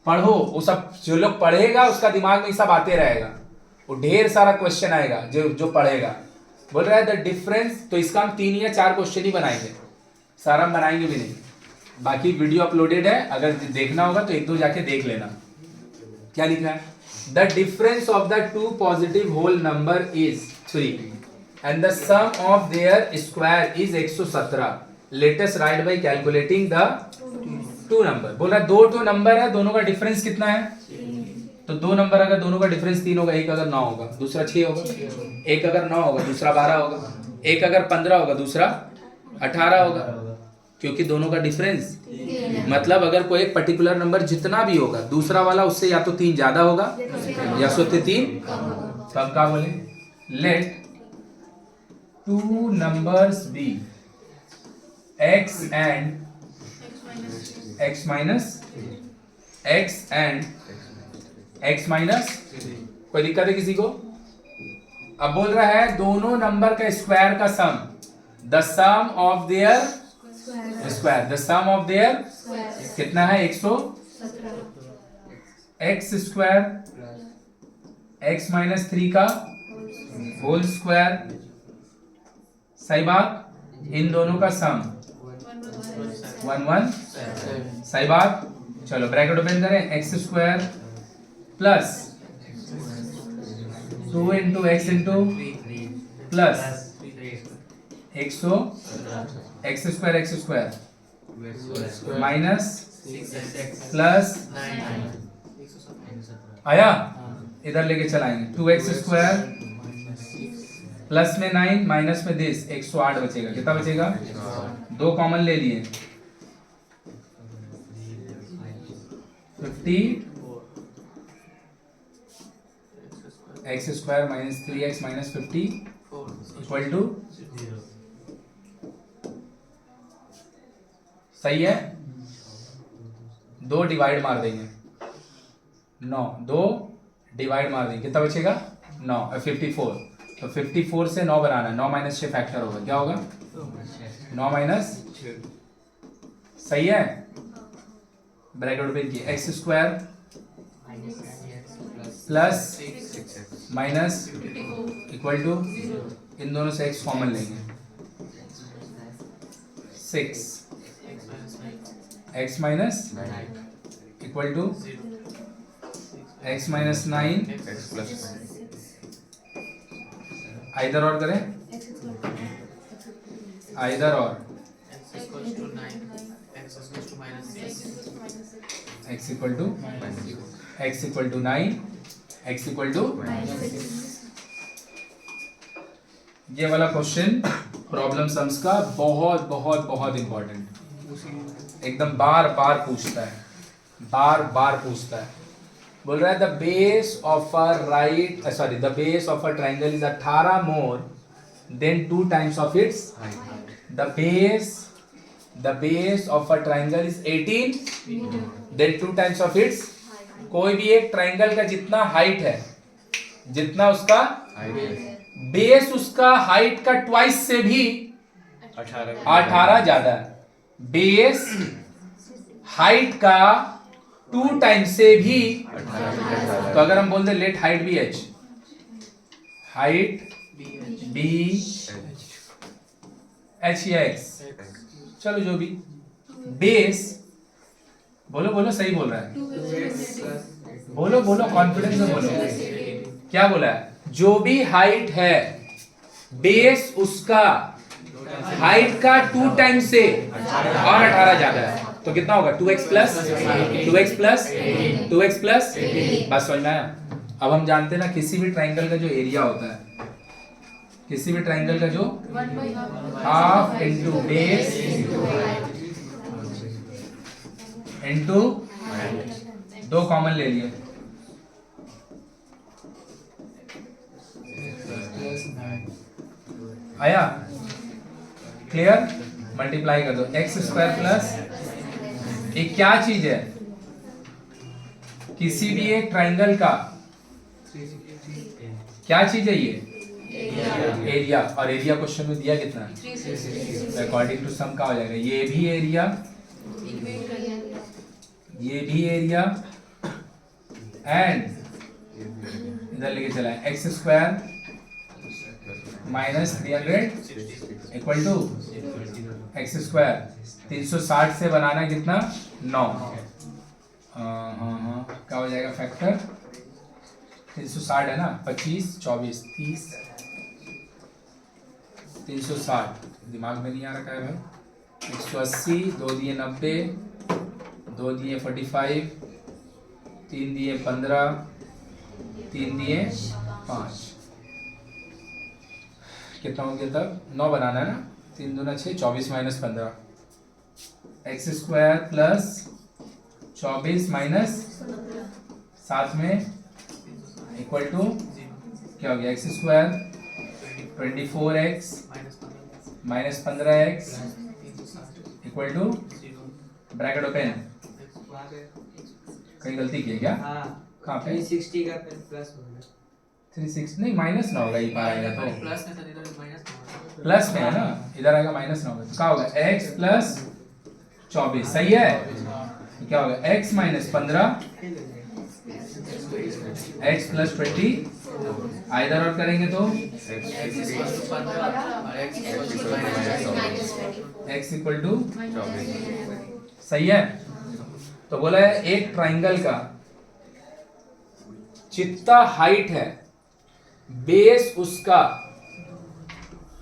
पढ़ो। वो सब जो लोग पढ़ेगा उसका दिमाग में सब आते रहेगा, वो ढेर सारा क्वेश्चन आएगा जो पढ़ेगा। बोल रहा है द डिफरेंस, तो इसका हम 3 या 4 क्वेश्चन ही बनाएंगे, सारा हम बनाएंगे भी नहीं। बाकी वीडियो अपलोडेड है, अगर देखना होगा तो 1-2 जाके देख लेना। क्या लिखा है? The difference of the 2 positive whole number is 3 and the sum of their square is 117। Let us write by calculating the 2 number. बोल रहा है 2 नंबर है, दोनों का डिफरेंस कितना है? तो 2 नंबर अगर दोनों का डिफरेंस 3 होगा, एक अगर 9 होगा दूसरा 6 होगा, एक अगर 9 होगा दूसरा 12 होगा, एक अगर 15 होगा दूसरा 18 होगा, क्योंकि दोनों का डिफरेंस मतलब अगर कोई एक पर्टिकुलर नंबर जितना भी होगा, दूसरा वाला उससे या तो 3 ज्यादा होगा या उससे 3 कम। का बोले? लेट 2 numbers be x and x and x minus. कोई दिक्कत है किसी को? अब बोल रहा है दोनों नंबर का स्क्वायर का sum, the sum of their square, the sum of their कितना है? 117। x स्क्वायर x माइनस 3 का होल स्क्वायर सही बात, इन दोनों का सम 1 1, सही बात। चलो ब्रैकेट ओपन करें, x square plus 2 into x into plus 100 x square minus plus आया, इधर लेके चलाएंगे 2x स्क्वायर प्लस में 9 माइनस में दिस 108 बचेगा। कितना बचेगा? 2 कॉमन ले लिए 50 x square minus 3x minus 50 equal to, सही है। 2 डिवाइड मार देंगे 9, 2 डिवाइड मार देंगे, कितना बचेगा? 9 54। तो 54 से 9 बनाना है, 9 माइनस 6 फैक्टर होगा, क्या होगा? 9 माइनस, सही है। ब्रैकेट ओपन की, x square plus minus equal to, इन दोनों से x कॉमन लेंगे 6 x minus equal to x minus 9 either और करें, आइदर और x equal to 9 x equal to, ये वाला क्वेश्चन प्रॉब्लम सम्स का बहुत बहुत बहुत इंपॉर्टेंट, एकदम बार बार पूछता है, बार बार पूछता है। बोल रहा है the base of a right sorry the base of a triangle is 18 more than 2 times of its, the base of a triangle is 18 than 2 times of its. कोई भी एक ट्राइंगल का जितना हाइट है, जितना उसका बेस, उसका हाइट का ट्वाइस से भी 18 ज्यादा है। बेस हाइट का 2 टाइम्स से भी, तो अगर हम बोल दे let height be h, height be h या x, चलो जो भी, बेस बोलो बोलो, सही बोल रहा है, बोलो बोलो कॉन्फिडेंस से बोलो, क्या बोला है? जो भी हाइट है बेस उसका हाइट का 2 टाइम्स से और 18 ज्यादा है, तो कितना होगा? 2x plus 2x plus 2x plus, बात समझ में आया? अब हम जानते हैं ना किसी भी ट्राइंगल का जो एरिया होता है, किसी भी ट्राइंगल का जो half into base into 2 common ले लिए, आया? क्लियर? मल्टीप्लाई कर दो, एक्स स्क्वायर प्लस, एक क्या चीज है? किसी भी एक ट्राइंगल का क्या चीज है? ये एरिया, और एरिया क्वेश्चन में दिया कितना है? अकॉर्डिंग टू सम का हो जाएगा, ये भी एरिया, ये भी एरिया, एंड इधर लेके चला है x square minus 300 equal to x square. 360 से बनाना कितना? 9। क्या हो जाएगा फैक्टर? 360 है ना, 25 24 30, 360 दिमाग में नहीं आ रखा है भाई। 180, 2 दिए 90, 2 दिए 45, 3 दिए 15, 3 दिए 5, कितना हो गया तब? 9 बनाना है ना, 3 दूना 6, 24 minus 15, x square plus 24 minus 7 में इक्वल टू क्या हो गया? X square 24x minus 15x equal to, bracket open, कहीं गलती की है क्या? कहाँ पे? 360 का प्लस होगा, 360 नहीं, माइनस ना होगा, ये पार आएगा तो प्लस में था, इधर माइनस में, प्लस में है ना, इधर आएगा माइनस ना होगा, तो क्या होगा? x प्लस 24, सही है। तो क्या होगा? x minus 15 x plus 20, either और करेंगे तो x इक्वल टू, सही है। तो बोला है एक ट्राइंगल का जितना हाइट है, बेस उसका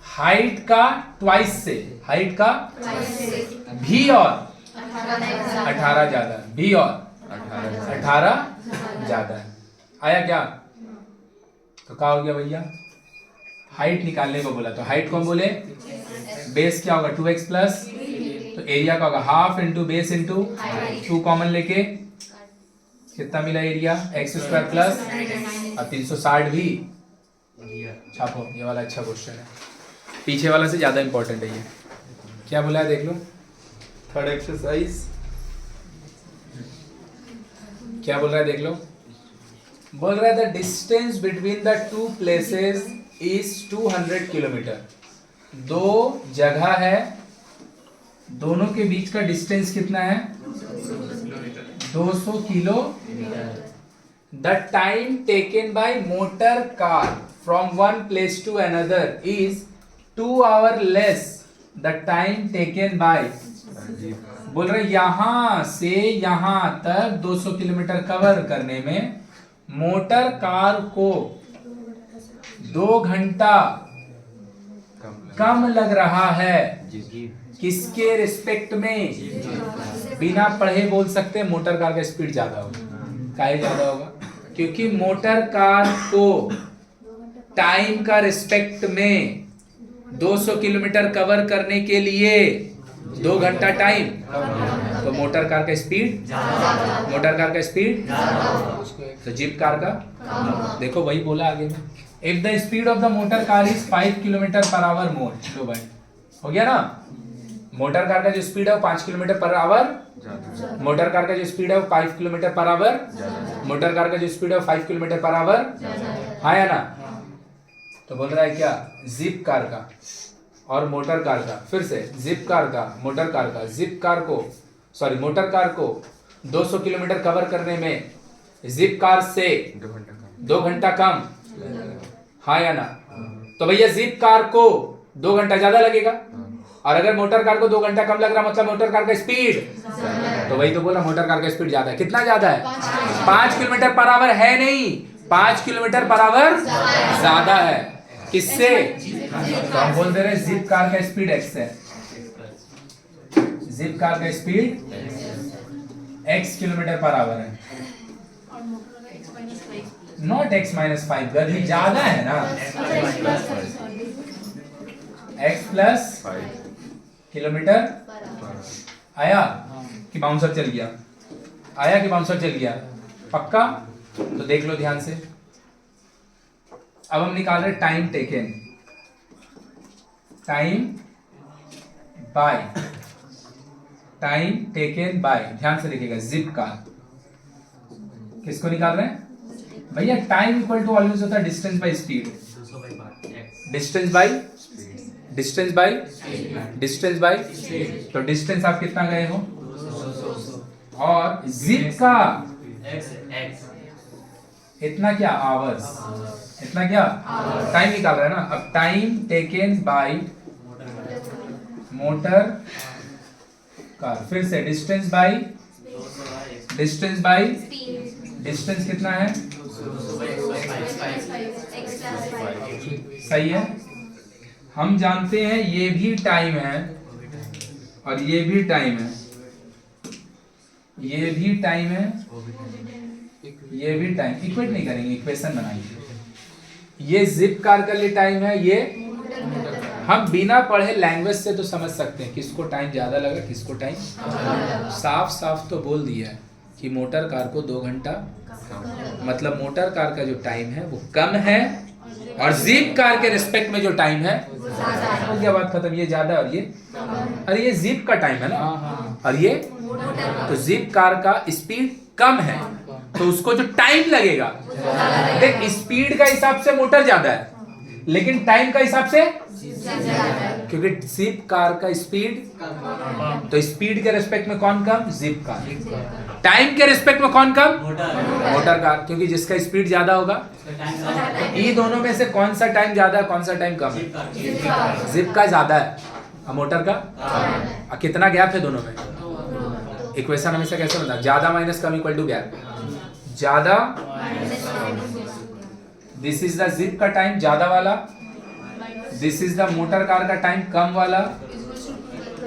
हाइट का ट्वाइस से, हाइट का भी और 18 ज्यादा है, भी और 18 ज्यादा है। आया क्या? तो क्या हो गया भैया? हाइट निकालने को बोला, तो हाइट कौन बोले? बेस क्या होगा? 2x प्लस, तो एरिया का होगा half into base into 2 common लेके कितना मिला एरिया? x स्क्वायर प्लस और 360 भी छापो। ये वाला अच्छा क्वेश्चन है, पीछे वाला से ज्यादा इंपॉर्टेंट है ये। क्या बोला है देख लो, थर्ड एक्सरसाइज क्या बोल रहा है देख लो। बोल रहा है the distance between the two places is 200 kilometre. दो जगह है, दोनों के बीच का डिस्टेंस कितना है? 200 kilo. The time taken by motor car from one place to another is 2 hours less the time taken by, बोल रहे यहां से यहां तक 200 किलोमीटर कवर करने में मोटर कार को 2 घंटा कम लग रहा है। किसके रिस्पेक्ट में? बिना पढ़े बोल सकते हैं मोटर कार का स्पीड ज्यादा होगा। काहे ज्यादा होगा? क्योंकि मोटर कार को टाइम का रिस्पेक्ट में 200 किलोमीटर कवर करने के लिए 2 घंटा टाइम, तो मोटर कार का स्पीड, मोटर कार का स्पीड, तो जीप कार का देखो वही बोला आगे में। If the speed of the motor car is 5 kilometre per hour more, लो भाई हो गया ना। मोटर कार का जो स्पीड है वो 5 kilometre per our, motor car का जो स्पीड है वो 5 kilometre per our, motor car का जो स्पीड है वो 5 किलोमीटर पर आवर, हाँ या ना। तो बोल रहा है क्या? जीप कार का और मोटर कार का, फिर से जीप कार का, मोटर कार का, जीप कार को सॉरी मोटर कार को 200 किलोमीटर कवर करने में जीप कार से 2 घंटा कम, हाँ या ना। तो भैया जीप कार को 2 घंटा ज्यादा लगेगा, और अगर मोटर कार को 2 घंटा कम लग रहा मतलब मोटर कार का स्पीड, तो वही तो बोला मोटर कार का स्पीड ज्यादा है। कितना ज्यादा है? 5 किलोमीटर पर आवर है नहीं, 5 किलोमीटर पर आवर ज्यादा है। किससे? तो हम बोल दे रहे जीप कार का स्पीड x है, जीप कार का speed x kilometre per our है, नॉट x माइनस 5। गर्मी ज्यादा है ना, x प्लस किलोमीटर। आया कि बाउंसर चल गया? आया कि बाउंसर चल गया? पक्का? तो देख लो ध्यान से। अब हम निकाल रहे time taken, time by, time taken by, ध्यान से देखिएगा। जिप कार किसको निकाल रहे हैं भैया? टाइम इक्वल टू ऑलवेज होता है distance by speed, distance by distance by distance by, तो डिस्टेंस आप कितना गए हो, और जिप का इतना क्या आवर्स, इतना क्या टाइम निकाल रहा है ना। अब time taken by motor car, फिर से distance by distance by distance कितना है? सही है। हम जानते हैं ये भी टाइम है और ये भी टाइम है, ये भी टाइम है, ये भी टाइम। इक्वेट नहीं करेंगे, इक्वेशन बनाएंगे। ये जिप कार का लिए टाइम है, ये हम बिना पढ़े लैंग्वेज से तो समझ सकते हैं किसको टाइम ज्यादा लगा, किसको टाइम। साफ साफ तो बोल दिया है कि मोटर कार को 2 घंटा, मतलब मोटर कार का जो टाइम है वो कम है, और जीप कार के रिस्पेक्ट में जो टाइम है हो गया, बात खत्म। ये ज्यादा और ये, अरे ये जीप का टाइम है ना, और ये तो जीप कार का स्पीड कम है, तो उसको जो टाइम लगेगा, देख स्पीड का हिसाब से मोटर ज्यादा है, लेकिन टाइम का हिसाब से, क्योंकि जीप कार का स्पीड, तो स्पीड के रिस्पेक्ट में कौन कम? Jeep car. टाइम के रिस्पेक्ट में कौन कम? मोटर कार, क्योंकि जिसका स्पीड ज्यादा होगा। ये दोनों में से कौन सा टाइम ज्यादा है, कौन सा टाइम कम है? जीप का ज्यादा है, और मोटर का कितना गैप है दोनों में? इक्वेशन हमेशा कैसे बनता है? ज्यादा माइनस कम इक्वल टू गैप। ज्यादा, दिस इज द जिप का टाइम ज्यादा वाला, this is the motor car का टाइम कम वाला,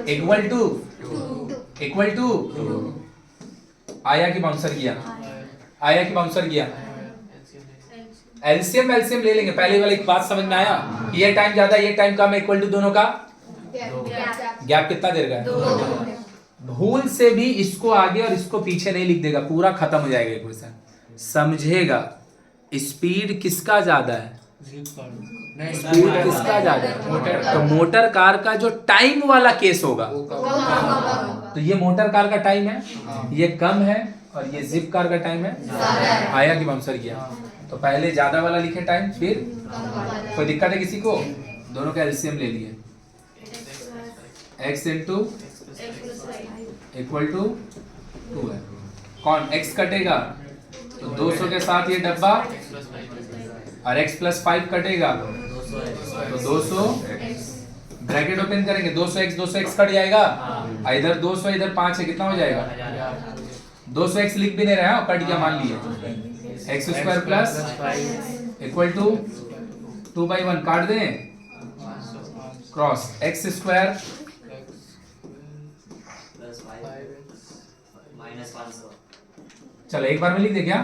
इक्वल टू आया कि बाउंसर किया? आया कि बाउंसर किया? एलसीएम ले लेंगे। पहले वाला एक बात समझ में आया, ये टाइम ज्यादा ये टाइम कम, इक्वल टू दोनों का गैप कितना देर का है? भूल से भी इसको आगे और इसको पीछे नहीं लिख देगा, पूरा खत्म हो जाएगा इक्वेशन। समझेगा स्पीड किसका ज्यादा है? स्पीड किसका ज्यादा है? तो मोटर कार का जो टाइम वाला केस होगा, तो ये मोटर कार का टाइम है, ये कम है, और ये जिप कार का टाइम है। आया कि बाउंसर किया? तो पहले ज्यादा वाला लिखे टाइम, फिर कोई दिक्कत है किसी को? दोनों का एलसीएम ले लिए, x इंटू इक्वल टू 2 है। कौन x कटेगा तो 200 के साथ ये डब्बा, और x प्लस 5 कटेगा तो 200, ब्रैकेट ओपन करेंगे, 200x कट जाएगा, इधर 200 इधर 5 है, कितना हो जाएगा? 200x लिख भी नहीं रहा है, कट गया मान लिए। X square plus equal to 2/1 काट दें, क्रॉस एक्स स्क्वायर चलो एक बार में लिख दे क्या?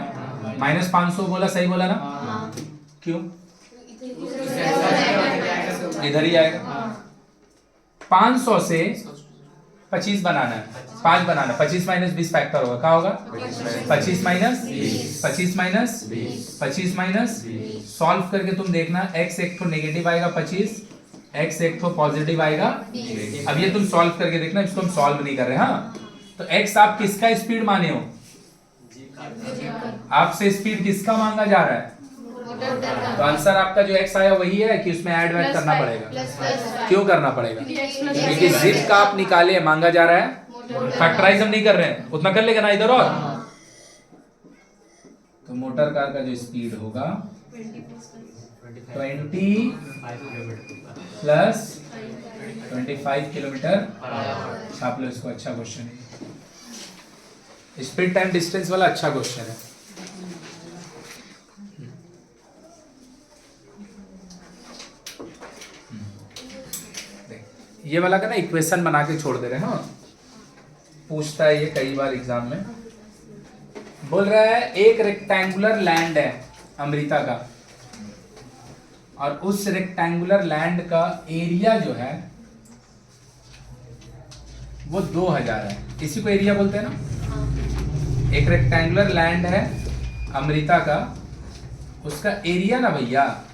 -500 बोला, सही बोला ना? क्यों? इधर ही आएगा। 500 से 25 बनाना है, 5 बनाना, 25 माइनस 20 फैक्टर होगा, क्या होगा? 25 माइनस सॉल्व करके तुम देखना, x एक तो नेगेटिव आएगा 25, x एक तो पॉजिटिव आएगा। अब ये तुम सॉल्व करके देखना, इसको हम सॉल्व नहीं कर रहे। हाँ, तो x आप किसका स्पीड माने हो? आपसे स्पीड किसका मांगा जा रहा है? तो आंसर आपका जो x आया वही है कि उसमें ऐड वैड करना पड़ेगा? क्यों करना पड़ेगा? क्योंकि जिप का आप निकाले, मांगा जा रहा है, फैक्टराइज हम नहीं कर रहे हैं, उतना कर लेगा ना इधर और। तो मोटर कार का जो स्पीड होगा 20 प्लस 25 किलोमीटर। छाप लो इसको, अच्छा क्वेश्चन है, स्पीड टाइम डिस्टेंस वाला अच्छा क्वेश्चन है। ये वाला का ना इक्वेशन बना के छोड़ दे रहे हैं। हाँ, पूछता है ये कई बार एग्जाम में। बोल रहा है एक रेक्टेंगुलर लैंड है अमृता का, और उस रेक्टेंगुलर लैंड का एरिया जो है वो 2000 है। इसी को एरिया बोलते हैं ना। एक रेक्टेंगुलर लैंड है अमृता का, उसका एरिया ना भैया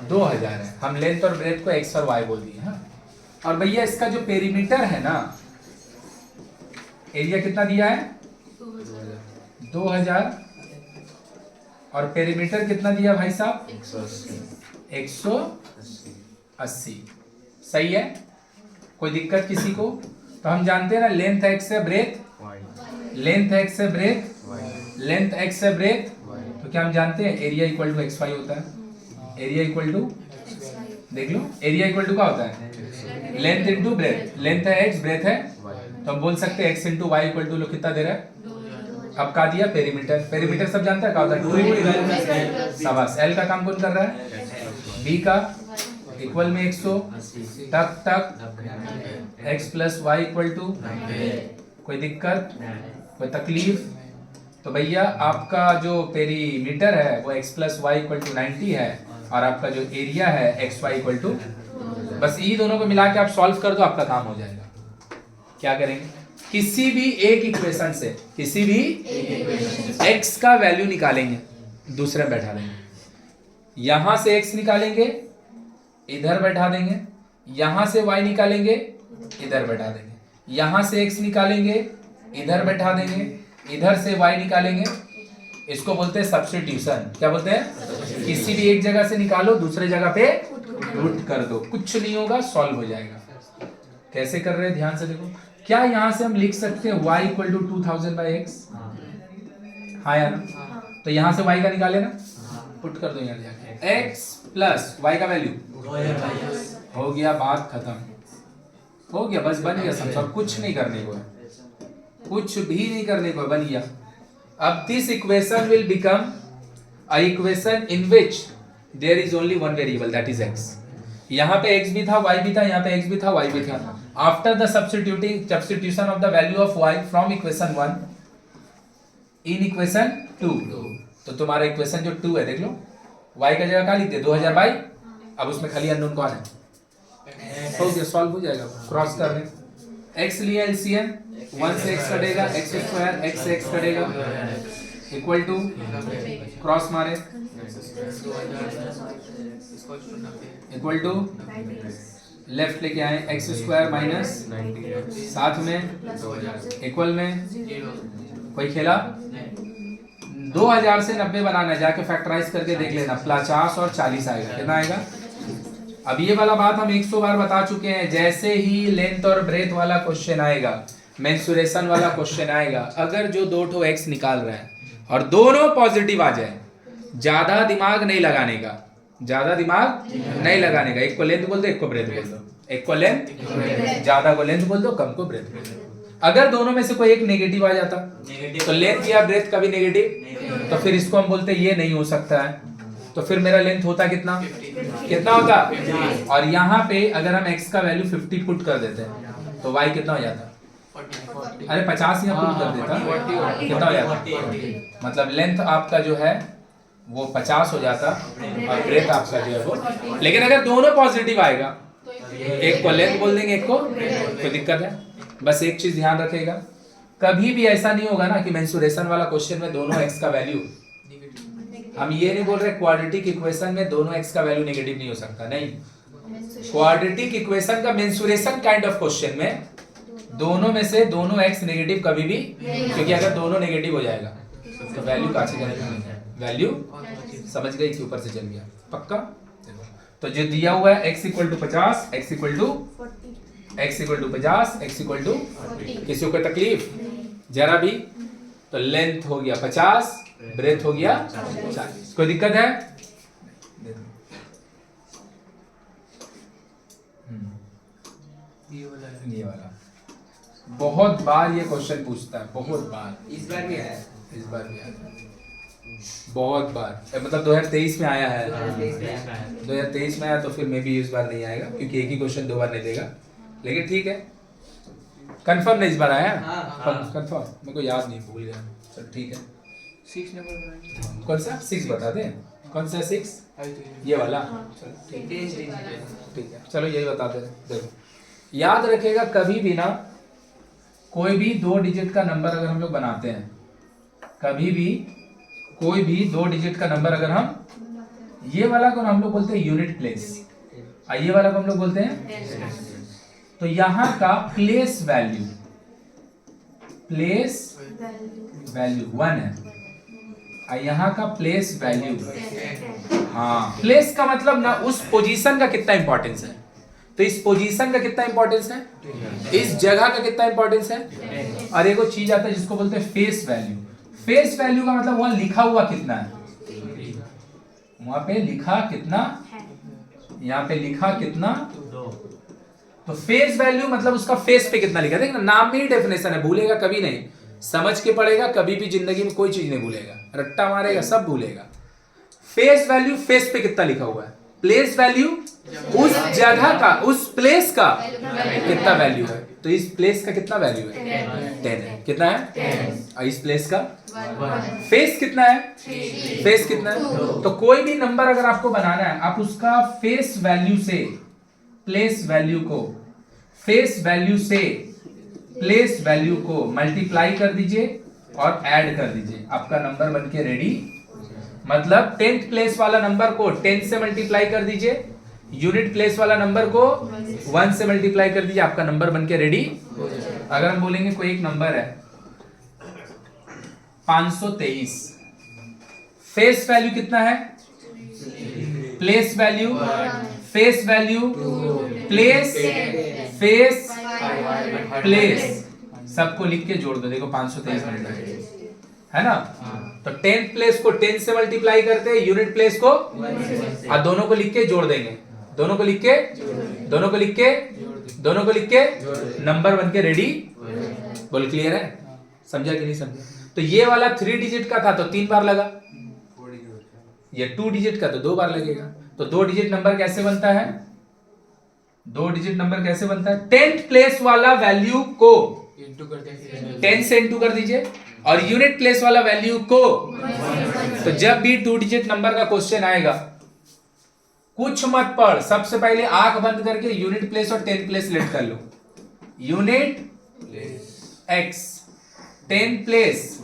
2000 है। हम लेंथ और ब्रेथ को x और y बोल दिए। हाँ, और भैया इसका जो पेरीमीटर है ना, एरिया कितना दिया है? 2000, और पेरीमीटर कितना दिया भाई साहब? 180। सही है, कोई दिक्कत किसी को? तो हम जानते हैं ना, लेंथ x है, ब्रेथ, लेंथ x है, ब्रेथ, लेंथ x है, ब्रेथ, तो क्या हम जानते हैं एरिया इक्वल टू xy होता है। एरिया इक्वल टू, देख लो, एरिया इक्वल टू क्या होता है? लेंथ इंटू ब्रेथ, लेंथ है x, ब्रेथ है, तो हम बोल सकते हैं x into Y equal to, लो कितना दे रहा है? अब का दिया? पेरीमीटर। पेरीमीटर सब जानता है क्या होता है? 2 शाबाश। L का काम कौन कर रहा है? B का इक्वल में 100, तक तक x plus y equal to, कोई दिक्कत, कोई तकलीफ? तो भैया आपका जो पेरीमीटर है वो x plus y equal to 90 है, और आपका जो एरिया है एक्स वाई इक्वल टू, बस ये दोनों को मिला के आप सॉल्व कर दो, आपका काम हो जाएगा। क्या करेंगे? किसी भी एक इक्वेशन से, किसी भी x का वैल्यू निकालेंगे, दूसरे में बैठा देंगे। यहां से x निकालेंगे, इधर बैठा देंगे, यहां से y निकालेंगे, इधर बैठा देंगे, यहां से x निकालेंगे, इधर बैठा देंगे, इधर से y निकालेंगे। इसको बोलते हैं सब्स्टिट्यूशन। क्या बोलते हैं? किसी भी एक जगह से निकालो, दूसरे जगह पे पुट कर दो, कुछ नहीं होगा, सॉल्व हो जाएगा। कैसे कर रहे हैं ध्यान से देखो। क्या यहां से हम लिख सकते हैं y इक्वल टू 2000/x? हाँ यार, तो यहां से y का निकाले ना, पुट कर दो यहाँ जाके, x प्लस y का वैल्यू हो गया, बात खत्म। हो गया, बस बन गया सम, और कुछ नहीं करने को है, कुछ भी नहीं करने को है, बन गया। अब this equation will become a equation in which there is only one variable that is x। यहाँ पे x भी था, y भी था, यहाँ पे x भी था, y भी था। After the substitution of the value of y from equation 1 in equation 2, तो तुम्हारा इक्वेशन जो 2 है देख लो, y का जगह क्या लिखते 2000 बाई, अब उसमें खाली अननोन कौन है, हो गया, सॉल्व हो जाएगा। क्रॉस कर रहे x लिए एलसीएम 1 से x कटेगा, x स्क्वायर x से x कटेगा इक्वल टू, क्रॉस मारे इक्वल टू, लेफ्ट लेके आए x स्क्वायर माइनस साथ में इक्वल में, कोई खेला 2000 से 90 बनाना है, जाके फैक्टराइज करके देख लेना, 50 और 40 आएगा, कितना आएगा। अब ये वाला बात हम 100 बार बता चुके हैं, जैसे ही लेंथ और ब्रेथ वाला क्वेश्चन आएगा, मेंसुरेशन वाला क्वेश्चन आएगा, अगर जो दो ठो x निकाल रहा है और दोनों पॉजिटिव आ जाए, ज्यादा दिमाग नहीं लगाने का, ज्यादा दिमाग नहीं लगाने का, एक को लेंथ बोल दो, एक को ब्रेथ बोल दो, एक को लेंथ, ज्यादा को लेंथ बोल दो, कम को ब्रेथ बोल दो। अगर दोनों में से कोई एक नेगेटिव आ जाता तो लेंथ या ब्रेथ का भी नेगेटिव, तो फिर इसको हम बोलते ये नहीं हो सकता है, तो फिर मेरा लेंथ होता कितना, कितना होता, और यहाँ पे अगर हम x का वैल्यू 50 पुट कर देते हैं तो y कितना हो जाता, अरे 50 यहाँ पुट कर देता, कितना हो जाता, मतलब लेंथ आपका जो है वो 50 हो जाता और ब्रेथ आपका जो है वो, लेकिन अगर दोनों पॉजिटिव आएगा, एक को लेंथ बोल देंगे, एक को, कोई दिक्कत है। बस एक चीज ध्यान रखेगा, कभी भी ऐसा नहीं होगा ना कि मेंसुरेशन वाला क्वेश्चन में दोनों x का वैल्यू, हम ये नहीं बोल रहे क्वाड्रेटिक इक्वेशन में दोनों x का वैल्यू नेगेटिव नहीं हो सकता, नहीं, क्वाड्रेटिक इक्वेशन का मेंसुरेशन काइंड ऑफ क्वेश्चन में दोनों में से दोनों x नेगेटिव कभी भी, क्योंकि अगर दोनों नेगेटिव हो जाएगा तो वैल्यू कहाँ से जाएगा, वैल्यू समझ गए कि ऊपर से चल गया, पक्का। तो जो दिया हुआ है x equal to 50, x equal to 50, x equal to, किसी को तकलीफ जरा भी, तो लेंथ हो गया 50, ब्रेथ हो गया 40, कोई दिक्कत है, ये वाला बहुत बार ये क्वेश्चन पूछता है, बहुत बार, इस बार भी आया, इस बार भी आया, बहुत बार, मतलब 2023 में आया है, 2023 में आया, तो फिर मे भी इस बार नहीं आएगा, क्योंकि एक ही क्वेश्चन 2 बार नहीं देगा, लेकिन ठीक है, कंफर्म नहीं इस बार आया, कंफर्म, मेरे को याद नहीं, भूल गया, चल ठीक है। 6 नंबर कौन सा 6 बता दे, कौन सा 6, ये वाला, ठीक है, चलो यही बता दे। देखो याद रखेगा, कभी भी ना कोई भी 2 डिजिट का नंबर अगर हम लोग बनाते हैं, कभी भी कोई भी 2 डिजिट का नंबर अगर हम, ये वाला को हम लोग बोलते हैं यूनिट प्लेस, और ये वाला को हम लोग बोलते हैं, तो यहाँ का प्लेस वैल्यू 1 है, और यहाँ का प्लेस वैल्यू, हाँ, प्लेस का मतलब ना उस पोजीशन का कितना इंपॉर्टेंस है, तो इस पोजीशन का कितना इंपॉर्टेंस है, इस जगह का कितना इंपॉर्टेंस है, और एक चीज आता है जिसको बोलते हैं फेस वैल्यू। फेस वैल्यू का मतलब वहां लिखा हुआ कितना है, वहां पे लिखा कितना, यहाँ पे लिखा कितना, तो फेस वैल्यू मतलब उसका फेस पे कितना लिखा, देखना नाम में ही डेफिनेशन है, भूलेगा कभी नहीं, समझ के पढ़ेगा, कभी भी जिंदगी में कोई चीज नहीं भूलेगा, रट्टा मारेगा सब भूलेगा। फेस वैल्यू फेस पे कितना लिखा हुआ है, प्लेस वैल्यू उस जगह का, उस प्लेस का कितना वैल्यू है, तो इस प्लेस का कितना वैल्यू है 10 है, कितना है, और इस प्लेस का फेस कितना है, फेस कितना है, तो कोई भी नंबर अगर आपको बनाना है, आप उसका फेस वैल्यू से प्लेस वैल्यू को, फेस वैल्यू से प्लेस वैल्यू को मल्टीप्लाई कर दीजिए और ऐड कर दीजिए, आपका नंबर बनके रेडी। मतलब 10th प्लेस वाला नंबर को 10 से मल्टीप्लाई कर दीजिए, यूनिट प्लेस वाला नंबर को 1 से मल्टीप्लाई कर दीजिए, आपका नंबर बनके रेडी। अगर हम बोलेंगे कोई एक नंबर है 523, फेस वैल्यू कितना है, place value, face value, place, face, place, सबको लिख के जोड़ दो, देखो 523 बनता है ना। तो 10th प्लेस को 10 से मल्टीप्लाई करते हैं, यूनिट प्लेस को, और दोनों को लिख के जोड़ देंगे, दोनों को लिख के दोनों को लिख के दोनों को लिख के नंबर बन के रेडी। बोल क्लियर है? समझा कि नहीं समझा? तो ये वाला 3 डिजिट का था तो 3 बार लगा, ये 2 डिजिट का तो 2 बार लगेगा। तो 2 डिजिट नंबर कैसे बनता है? 2 डिजिट नंबर कैसे बनता है? 10th प्लेस वाला वैल्यू को इंटू करते हैं 10 से इंटू कर दीजिए और यूनिट प्लेस वाला वैल्यू को। तो जब भी 2 डिजिट नंबर का क्वेश्चन आएगा कुछ मत पढ़, सबसे पहले आंख बंद करके यूनिट प्लेस और 10th प्लेस लेट कर लो। यूनिट एक्स 10th प्लेस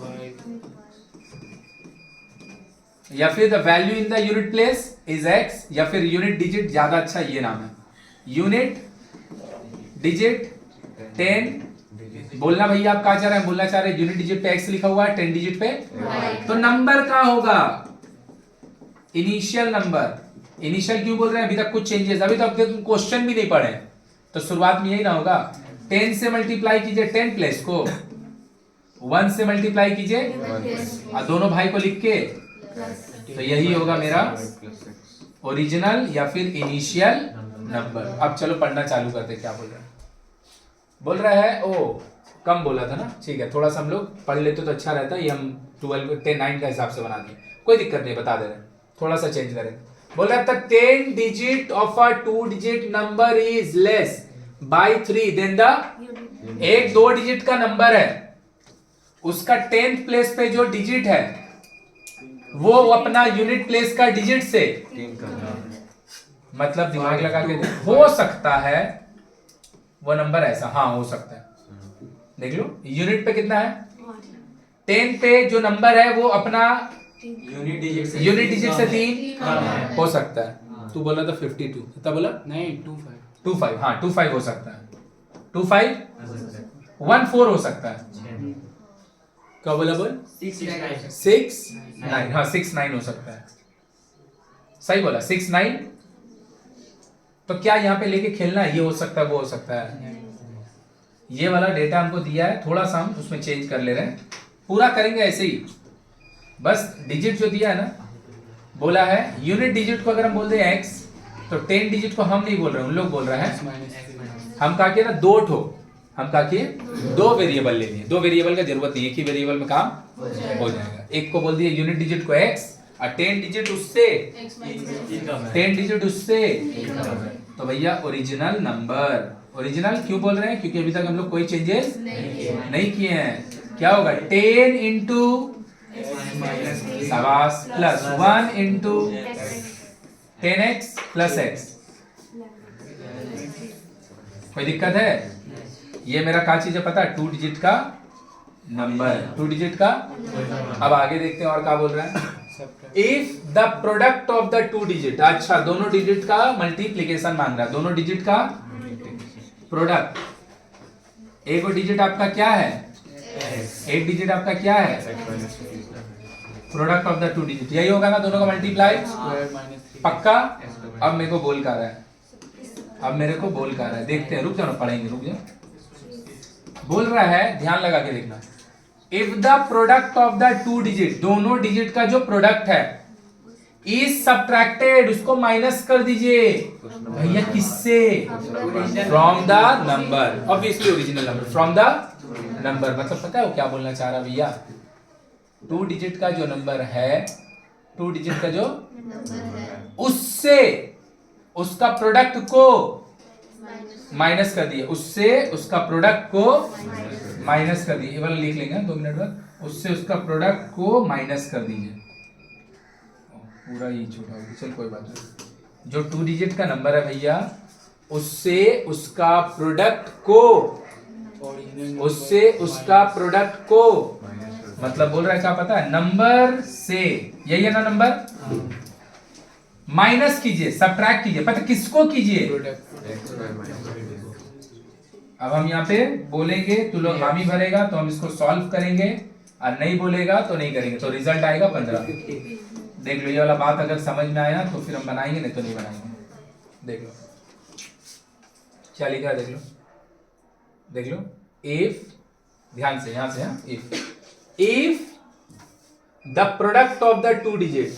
या फिर the value in the unit place is x, या फिर यूनिट डिजिट, ज्यादा अच्छा ये नाम है यूनिट डिजिट 10। बोलना भैया आप कहा चाह रहे हैं? बोलना चाह रहे हैं यूनिट डिजिट पे एक्स लिखा हुआ है, 10 डिजिट पे तो नंबर का होगा इनिशियल नंबर। इनिशियल क्यों बोल रहे हैं? अभी तक कुछ चेंजेस, अभी तक क्वेश्चन भी नहीं पढ़े तो शुरुआत में यही ना होगा। 10 से मल्टीप्लाई कीजिए 10 प्लेस को, 1 से मल्टीप्लाई कीजिए और दोनों भाई को लिख के, तो यही होगा मेरा ओरिजिनल या फिर इनिशियल नंबर। अब चलो पढ़ना चालू करते, क्या बोल रहा है? बोल रहा है ओ कम बोला था ना, ठीक है थोड़ा सा हम लोग पढ़ लेते तो अच्छा रहता। ये हम 12 10 9 का हिसाब से बना दिए, कोई दिक्कत नहीं, बता दे रहे हैं, थोड़ा सा चेंज करें। बोल रहा था 10 digit of a 2 digit number is less by 3 than the. एक 2 डिजिट का नंबर है, उसका 10th प्लेस पे जो डिजिट है वो अपना यूनिट प्लेस का डिजिट से, मतलब दिमाग लगा के हो सकता है वो नंबर ऐसा, हाँ हो सकता है। देख लो यूनिट पे कितना है, 10 पे जो नंबर है वो अपना यूनिट डिजिट से 3 हो सकता है। तू बोला था 52, कितना बोला? नहीं 25, हाँ 25 हो सकता है, 25 14 हो सकता है। क्या बोला? बोल 6 9, हाँ 6 9 हो सकता है, सही बोला 6 9। तो क्या यहाँ पे लेके खेलना है? ये हो सकता है वो हो सकता है, ये वाला डेटा हमको दिया है, थोड़ा सा हम उसमें चेंज कर ले रहे हैं, पूरा करेंगे ऐसे ही। बस डिजिट जो दिया है ना, बोला है यूनिट डिजिट को अगर हम बोल दे x तो 10 डिजिट को हम नहीं बोल रहे, उन लोग बोल रहे हैं। हम कहा कि ना 2 ठो, हम कहा कि 2 वेरिएबल ले लिए, 2 वेरिएबल का जरूरत नहीं, एक ही वेरिएबल में काम हो जाएगा। एक को बोल दिए यूनिट डिजिट को x और 10 डिजिट उससे 10 डिजिट उससे, तो भैया ओरिजिनल नंबर। ओरिजिनल क्यों बोल रहे हैं? क्योंकि अभी तक हम लोग कोई चेंजेस नहीं किए हैं। क्या होगा? 10 इंटू शाबाश plus 1 into 10x plus x। कोई दिक्कत है? ये मेरा क्या चीज है पता है? 2 डिजिट का नंबर, 2 डिजिट का। अब आगे देखते हैं और क्या बोल रहा है। If the product of the 2 digit, अच्छा दोनों डिजिट का मल्टीप्लीकेशन मांग रहा है, दोनों डिजिट का प्रोडक्ट। एक डिजिट आपका क्या है? एक डिजिट आपका क्या है? प्रोडक्ट ऑफ द 2 डिजिट, यही होगा ना दोनों का मल्टीप्लाई, पक्का। अब मेरे को बोल कर रहा है, अब मेरे को बोल कर रहा है, देखते हैं, रुक जाओ ना पढ़ेंगे, रुक जाओ। बोल रहा है, ध्यान लगा के देखना। If the product of the 2 digit, दोनों डिजिट का जो प्रोडक्ट है, इज सब्ट्रैक्टेड, उसको माइनस कर दीजिए। भैया किससे? From the number, obviously original number, from the number. मतलब पता है वो क्या बोलना चाह रहा भैया? 2 डिजिट का जो नंबर है, 2 डिजिट का जो उससे उसका प्रोडक्ट को माइनस कर दिए, उससे उसका प्रोडक्ट को माइनस कर दिए। ये वाला लिख लेंगे 2 मिनट बाद। उससे उसका प्रोडक्ट को माइनस कर दीजिए, पूरा ही छोटा होगा, चल कोई बात नहीं। जो 2 डिजिट का नंबर है भैया, उससे उसका प्रोडक्ट को, उससे उसका प्रोडक्ट को, मतलब बोल रहा है क्या पता है? नंबर से, यही है ना नंबर, माइनस कीजिए, सब्ट्रैक्ट कीजिए। पता किसको कीजिए? अब हम यहाँ पे बोलेंगे तो लोग हामी भरेगा तो हम इसको सॉल्व करेंगे, और नहीं बोलेगा तो नहीं करेंगे, तो रिजल्ट आएगा 15। देख लो ये वाला बात अगर समझ में आया तो फिर हम बनाएंगे, नहीं तो नहीं बनाएंगे। देख लो क्या लिखा है, देख लो, देख लो। इफ, ध्यान से यहां से, if the product of the 2 digit,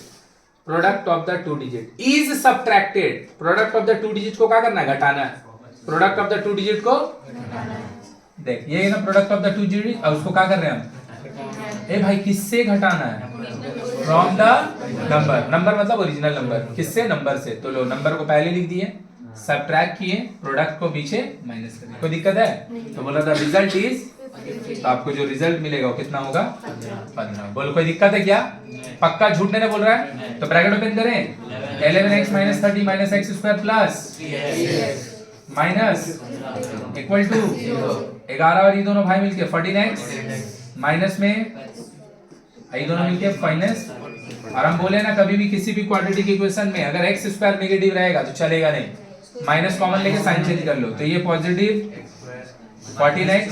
product of the two digit is subtracted. Product of the two digit को क्या करना है, घटाना है। Product of the two digit को देख, ये है ना product of the two digit, और उसको क्या कर रहे हैं हम, ए भाई किससे घटाना है, फ्रॉम द नंबर। नंबर मतलब ओरिजिनल नंबर, किससे, नंबर से। तो लो नंबर को पहले लिख दिए, सब्ट्रैक्ट किए, प्रोडक्ट को पीछे माइनस कर दिया। कोई दिक्कत है? तो बोला था रिजल्ट इज, तो आपको जो रिजल्ट मिलेगा वो कितना होगा, 15। बोलो कोई दिक्कत है क्या? पक्का झूठ नहीं बोल रहा है? तो ब्रैकेट ओपन करें, 11x minus 30 minus x square plus minus equal to 11 और ये दोनों भाई मिलके 14x माइनस में ये दोनों मिलके माइनस। और हम बोले ना कभी भी किसी भी क्वाड्रेटिक इक्वेशन में अगर एक्स स्क्वायर नेगेटिव रहेगा तो चलेगा नहीं, माइनस कॉमन लेके साइन चेंज कर लो। तो ये positive 14x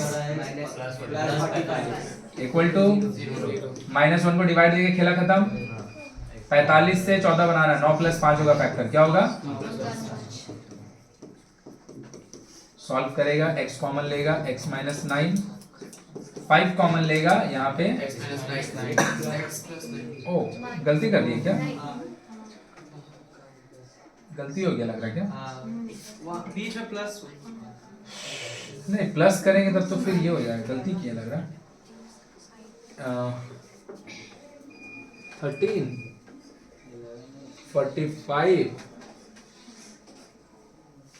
equal to minus 1 को डिवाइड देके खेला खत्म। 45 से 14 बनाना, 9 प्लस 5 होगा फैक्टर, क्या होगा, सॉल्व करेगा, x कॉमन लेगा, x माइनस 9, 5 कॉमन लेगा यहाँ पे, ओ गलती कर दी क्या, गलती हो गया लग रहा है क्या, बीच में प्लस नहीं प्लस करेंगे तब तो फिर ये हो जाएगा, गलती किया लग रहा है। 13 45,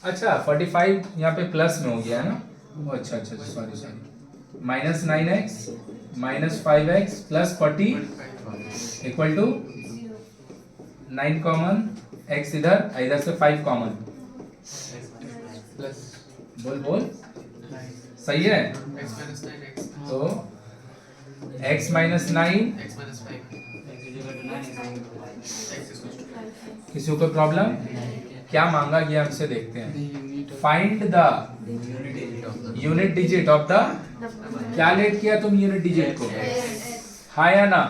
अच्छा 45 यहाँ पे प्लस में हो गया है ना, अच्छा अच्छा sorry sorry, minus 9x minus 5x plus 40 equal to 9 common, x इधर से 5 कॉमन, प्लस बोल बोल सही है। तो x माइनस 9, किसी को प्रॉब्लम, क्या मांगा गया हमसे देखते हैं। Find the unit digit of the, क्या लेट किया तुम यूनिट डिजिट को, हाँ या ना,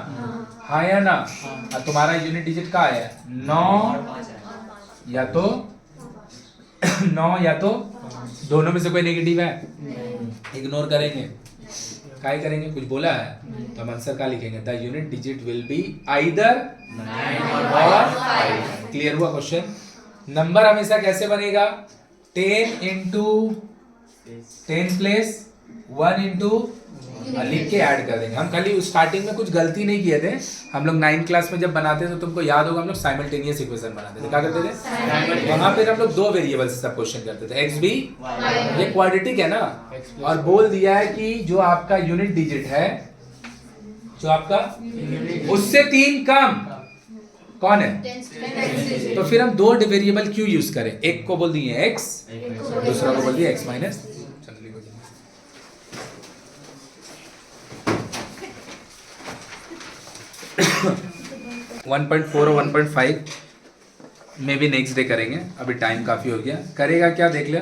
हाँ या ना, तुम्हारा यूनिट डिजिट का है 9 या तो 9 या तो दोनों में से कोई नेगेटिव है, इग्नोर करेंगे, क्या करेंगे, कुछ बोला है तो हम आंसर क्या लिखेंगे, the unit digit will be either 9 और 5। क्लियर हुआ क्वेश्चन। नंबर हमेशा कैसे बनेगा, 10 इंटू 10 प्लेस 1 इंटू लिख के ऐड कर देंगे। हम खाली स्टार्टिंग में कुछ गलती नहीं किए थे, हम लोग 9th क्लास में जब बनाते थे तो तुमको याद होगा हम लोग साइमल्टेनियस इक्वेशन बनाते थे, क्या करते थे वहां पे हम लोग 2 वेरिएबल से सब क्वेश्चन करते थे, एक्स बी, ये क्वाड्रेटिक है ना, और बोल दिया है कि जो आपका यूनिट डिजिट है, जो आपका उससे 3 कम कौन है, तो फिर हम 2 वेरिएबल क्यों यूज करें, एक को बोल दिए x, दूसरा को बोल दिया x माइनस। 1.4 और 1.5 में भी नेक्स्ट डे करेंगे, अभी टाइम काफ़ी हो गया। करेगा क्या देख ले,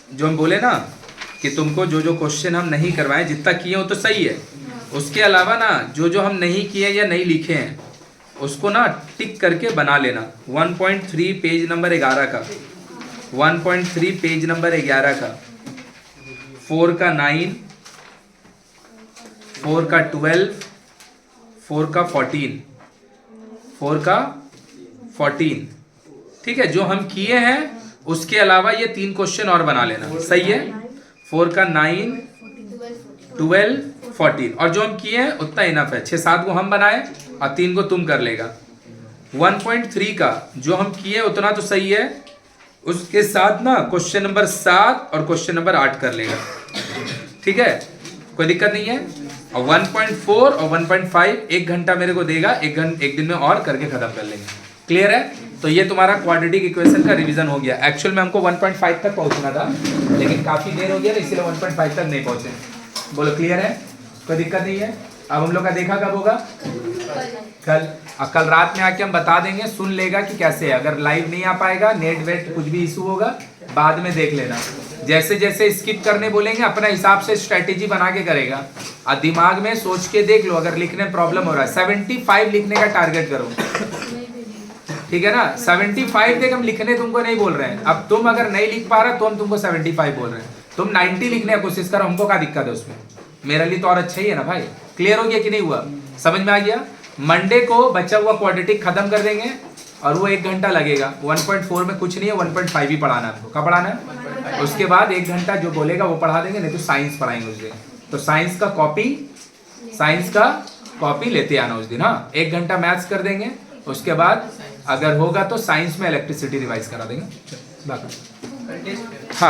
जो हम बोले ना कि तुमको जो जो क्वेश्चन हम नहीं करवाए, जितना किए हो तो सही है, उसके अलावा ना जो जो हम नहीं किए या नहीं लिखे हैं उसको ना टिक करके बना लेना। 1.3 पेज नंबर 11 का, 1.3 पेज नंबर 11 का, 4 का 9, 4 का 12, 4 का 14, 4 का 14, ठीक है। जो हम किए हैं उसके अलावा ये 3 क्वेश्चन और बना लेना, सही है। 4 का 9, 12, 14, और जो हम किए हैं उतना इनफ है, 6-7 को हम बनाए और 3 को तुम कर लेगा। 1.3 का जो हम किए उतना तो सही है, उसके साथ ना क्वेश्चन नंबर 7 और क्वेश्चन नंबर 8 कर लेगा, ठीक है, कोई दिक्कत नहीं है। और 1.4 और 1.5 1 घंटा मेरे को देगा, एक दिन में और करके खत्म कर लेंगे, क्लियर है। तो ये तुम्हारा क्वाड्रेटिक इक्वेशन का रिवीजन हो गया। एक्चुअल में हमको 1.5 तक पहुंचना था, लेकिन काफी देर हो गया ना, इसलिए 1.5 तक नहीं पहुंचे। बोलो क्लियर है, कोई दिक्कत नहीं है। अब हम लोग का देखा कब होगा, कल रात में आके हम बता देंगे, सुन लेगा कि कैसे है। अगर लाइव नहीं आ पाएगा, नेट वेट कुछ भी इशू होगा, बाद में देख लेना। जैसे जैसे स्किप करने बोलेंगे अपना हिसाब से स्ट्रेटेजी बना के करेगा, और दिमाग में सोच के देख लो, अगर लिखने में प्रॉब्लम हो रहा है 75 लिखने का टारगेट करो, ठीक है ना। 75 तक हम लिखने तुमको नहीं बोल रहे हैं। अब तुम अगर नहीं लिख पा रहे तो हम तुमको 75 बोल रहे हैं, तुम 90 लिखने की कोशिश करो, हमको क्या दिक्कत है उसमें, मेरे लिए तो और अच्छा ही है ना भाई। क्लियर हो गया कि नहीं हुआ, समझ में आ गया। मंडे को बचा हुआ क्वाड्रेटिक खत्म कर देंगे और वो 1 घंटा लगेगा। 1.4 में कुछ नहीं है, 1.5 ही पढ़ाना है हमको। कब पढ़ाना है? उसके बाद 1 घंटा जो बोलेगा वो पढ़ा देंगे, नहीं तो साइंस पढ़ाएंगे उस दिन। तो साइंस का कॉपी लेते आना उस दिन। हाँ, 1 घंटा मैथ्स कर देंगे, उसके बाद अगर होगा तो साइंस में इलेक्ट्रिसिटी रिवाइज करा देंगे। बाकी टेस्ट हाँ